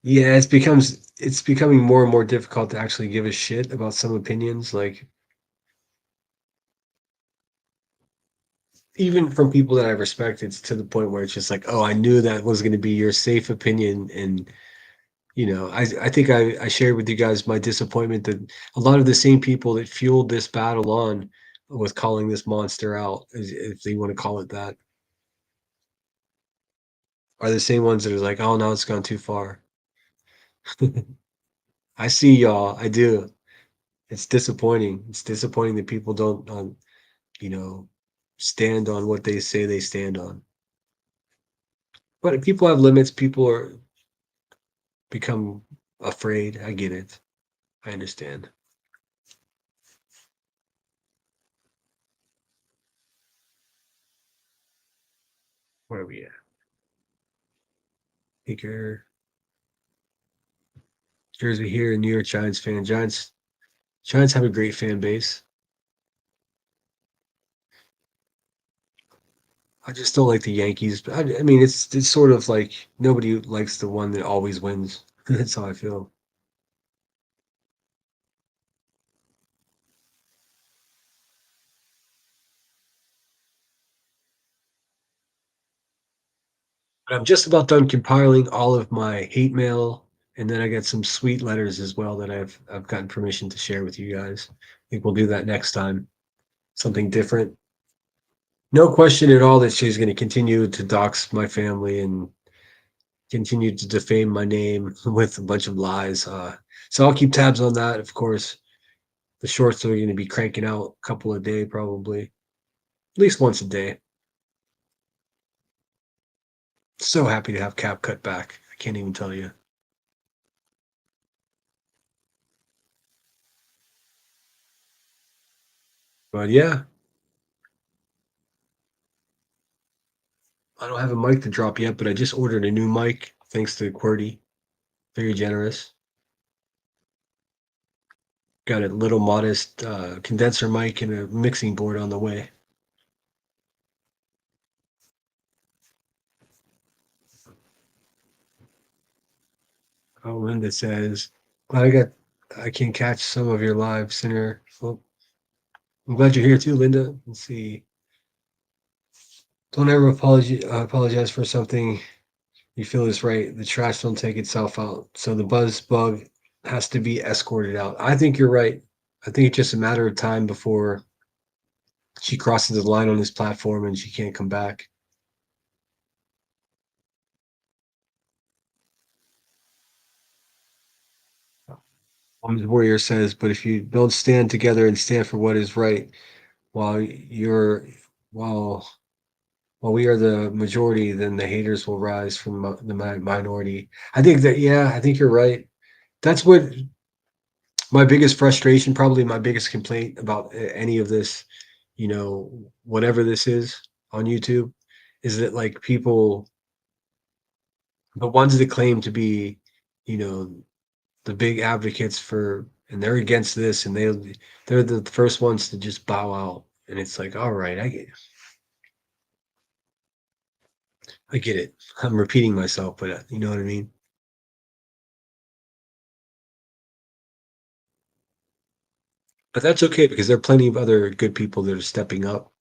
Yeah, it's becoming more and more difficult to actually give a shit about some opinions. Like even from people that I respect, it's to the point where it's just like, oh, I knew that was going to be your safe opinion, and I think I shared with you guys my disappointment that a lot of the same people that fueled this battle on with calling this monster out, if they want to call it that, are the same ones that are like, oh, now it's gone too far. I see y'all. I do. It's disappointing. It's disappointing that people don't, you know, stand on what they say they stand on. But people have limits. People are become afraid. I get it. I understand. Where are we at? Baker, Jersey here, New York Giants fan. Giants have a great fan base. I just don't like the Yankees. But I mean, it's sort of like nobody likes the one that always wins. That's how I feel. But I'm just about done compiling all of my hate mail, and then I got some sweet letters as well that I've gotten permission to share with you guys. I think we'll do that next time. Something different. No question at all that she's going to continue to dox my family and continue to defame my name with a bunch of lies. So I'll keep tabs on that. Of course, the shorts are going to be cranking out a couple a day, probably at least once a day. So happy to have Cap cut back. I can't even tell you. But yeah, I don't have a mic to drop yet, but I just ordered a new mic thanks to QWERTY. Very generous. Got a little modest condenser mic and a mixing board on the way. Oh, Linda says, glad I can catch some of your live center. Well, I'm glad you're here too, Linda. Let's see. Don't ever apologize for something You feel this right. The trash don't take itself out. So the buzz bug has to be escorted out. I think you're right. I think it's just a matter of time before she crosses the line on this platform and she can't come back. Warrior says, but if you don't stand together and stand for what is right, while you're while while we are the majority, then the haters will rise from the minority. I think that, yeah, I think you're right. That's what my biggest frustration, probably my biggest complaint about any of this, whatever this is on YouTube, is that like people, the ones that claim to be, you know, the big advocates for, and they're against this, and they're the first ones to just bow out. And it's like, all right, I get it. I'm repeating myself, but you know what I mean? But that's okay because there are plenty of other good people that are stepping up.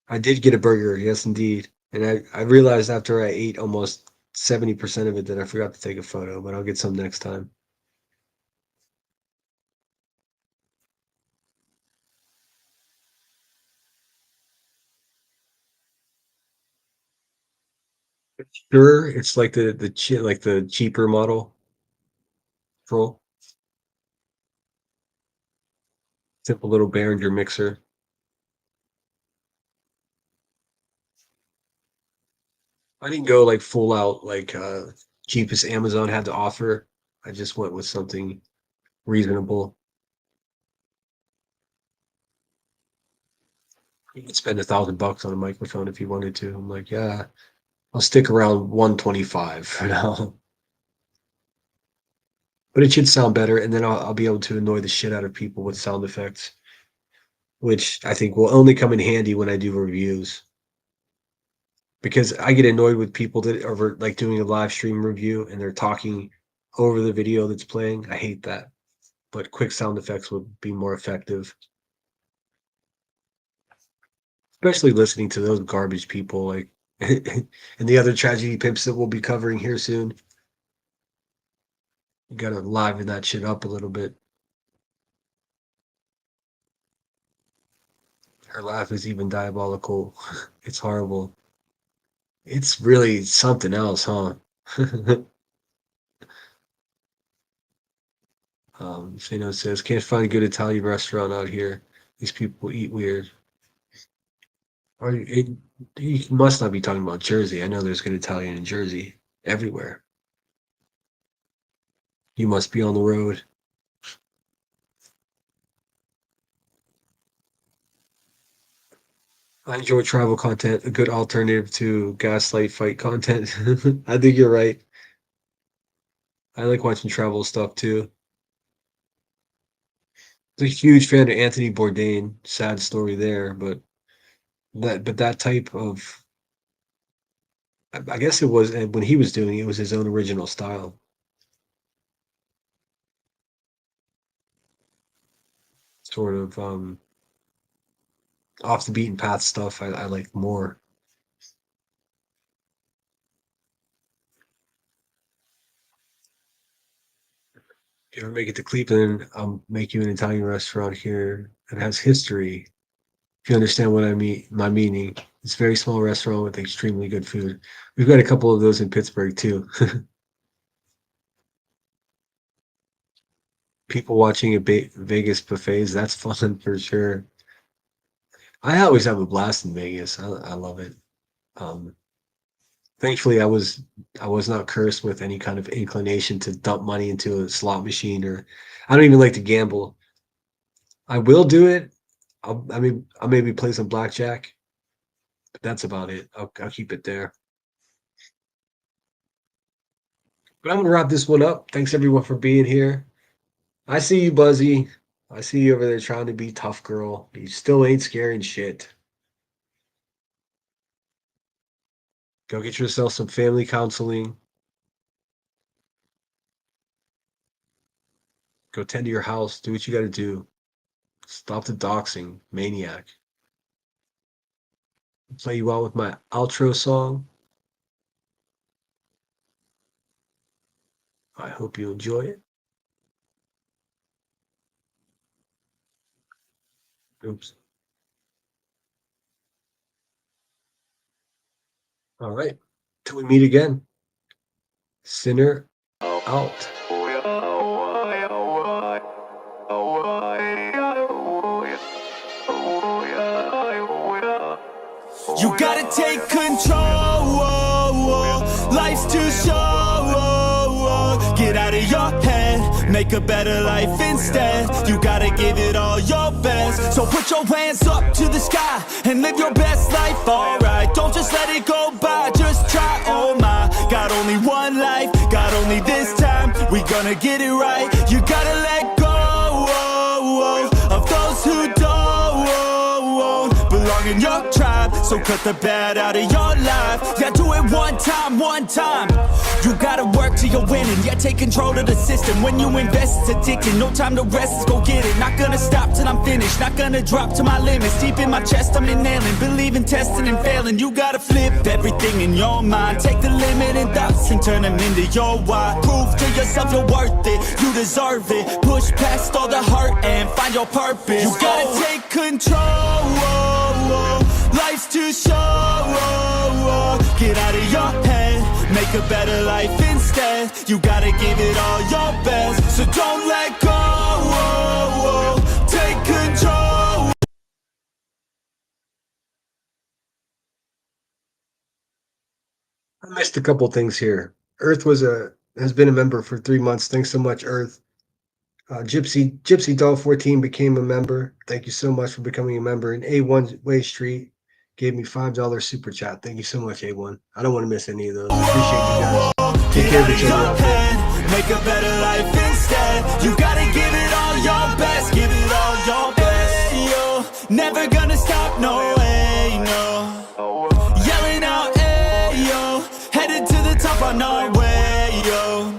I did get a burger, yes, indeed. And I realized after I ate almost 70% of it that I forgot to take a photo, but I'll get some next time. Sure, it's like the cheaper model control. Simple little Behringer mixer. I didn't go like full out like cheapest Amazon had to offer. I just went with something reasonable. You could spend $1,000 on a microphone if you wanted to. I'm like, yeah, I'll stick around 125 for now. But it should sound better, and then I'll be able to annoy the shit out of people with sound effects, which I think will only come in handy when I do reviews. Because I get annoyed with people that are like doing a live stream review and they're talking over the video that's playing. I hate that. But quick sound effects would be more effective, especially listening to those garbage people like and the other tragedy pimps that we'll be covering here soon. You gotta liven that shit up a little bit. Her laugh is even diabolical. It's horrible. It's really something else, huh? Fino says, can't find a good Italian restaurant out here. These people eat weird. Or you must not be talking about Jersey. I know there's good Italian in Jersey everywhere. You must be on the road. I enjoy travel content, a good alternative to gaslight fight content. I think you're right. I like watching travel stuff too. I'm a huge fan of Anthony Bourdain. Sad story there, but that type of, I guess it was, and when he was doing it, it was his own original style. Sort of off the beaten path stuff I like more. If you ever make it to Cleveland, I'll make you an Italian restaurant here that has history. If you understand what I mean, my meaning. It's a very small restaurant with extremely good food. We've got a couple of those in Pittsburgh too. People watching at Vegas buffets, that's fun for sure. I always have a blast in Vegas. I love it. Um, Thankfully, I was not cursed with any kind of inclination to dump money into a slot machine, or I don't even like to gamble. I will do it. I'll maybe play some blackjack, but that's about it. I'll keep it there. But I'm gonna wrap this one up. Thanks everyone for being here. I see you, Buzzy. I see you over there trying to be tough girl. You still ain't scaring shit. Go get yourself some family counseling. Go tend to your house. Do what you got to do. Stop the doxing, maniac. Play you out with my outro song. I hope you enjoy it. Oops. All right. Till we meet again. Sinner out. You gotta take control. Life's too short. Get out of your head, make a better life instead. You gotta give it all your best. So put your hands up to the sky and live your best life, alright. Don't just let it go by, just try, oh my. Got only one life, got only this time. We gonna get it right. You gotta let go of those who don't belong in your tribe. So cut the bad out of your life. Yeah, do it one time, one time. You gotta work till you're winning. Yeah, take control of the system. When you invest, it's addicting. No time to rest, let's go get it. Not gonna stop till I'm finished. Not gonna drop to my limits. Deep in my chest, I'm inhaling. Believe in testing and failing. You gotta flip everything in your mind. Take the limiting thoughts and turn them into your why. Prove to yourself you're worth it. You deserve it. Push past all the hurt and find your purpose. You gotta take control. Life's too short. Get out of your head, make a better life instead. You gotta give it all your best. So don't let go. Take control. I missed a couple things here. Earth has been a member for 3 months. Thanks so much, Earth. Gypsy Doll 14 became a member. Thank you so much for becoming a member. And A1 Way Street gave me $5 super chat. Thank you so much, A1. I don't want to miss any of those. Appreciate you guys. Take care of each other out there. Make a better life instead. You gotta give it all your best. Give it all your best. Yo, never gonna stop, no way, no. Yelling out, hey, yo. Headed to the top on our way, yo.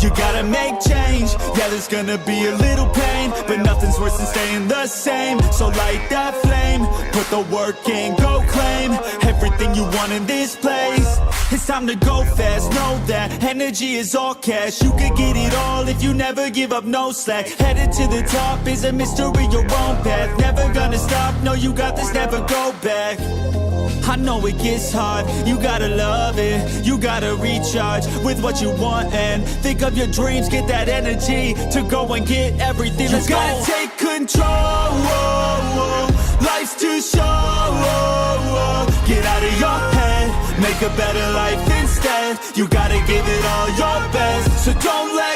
You gotta make change. Yeah, there's gonna be a little pain, but nothing's worse than staying the same. So light that flame, put the work in, go claim everything you want in this place. It's time to go fast, know that energy is all cash. You could get it all if you never give up, no slack. Headed to the top is a mystery, your own path. Never gonna stop, no, you got this, never go back. I know it gets hard, you gotta love it. You gotta recharge with what you want and think of your dreams. Get that energy to go and get everything. Let's go. You gotta take control. Life's too short. Get out of your head, make a better life instead. You gotta give it all your best. So don't let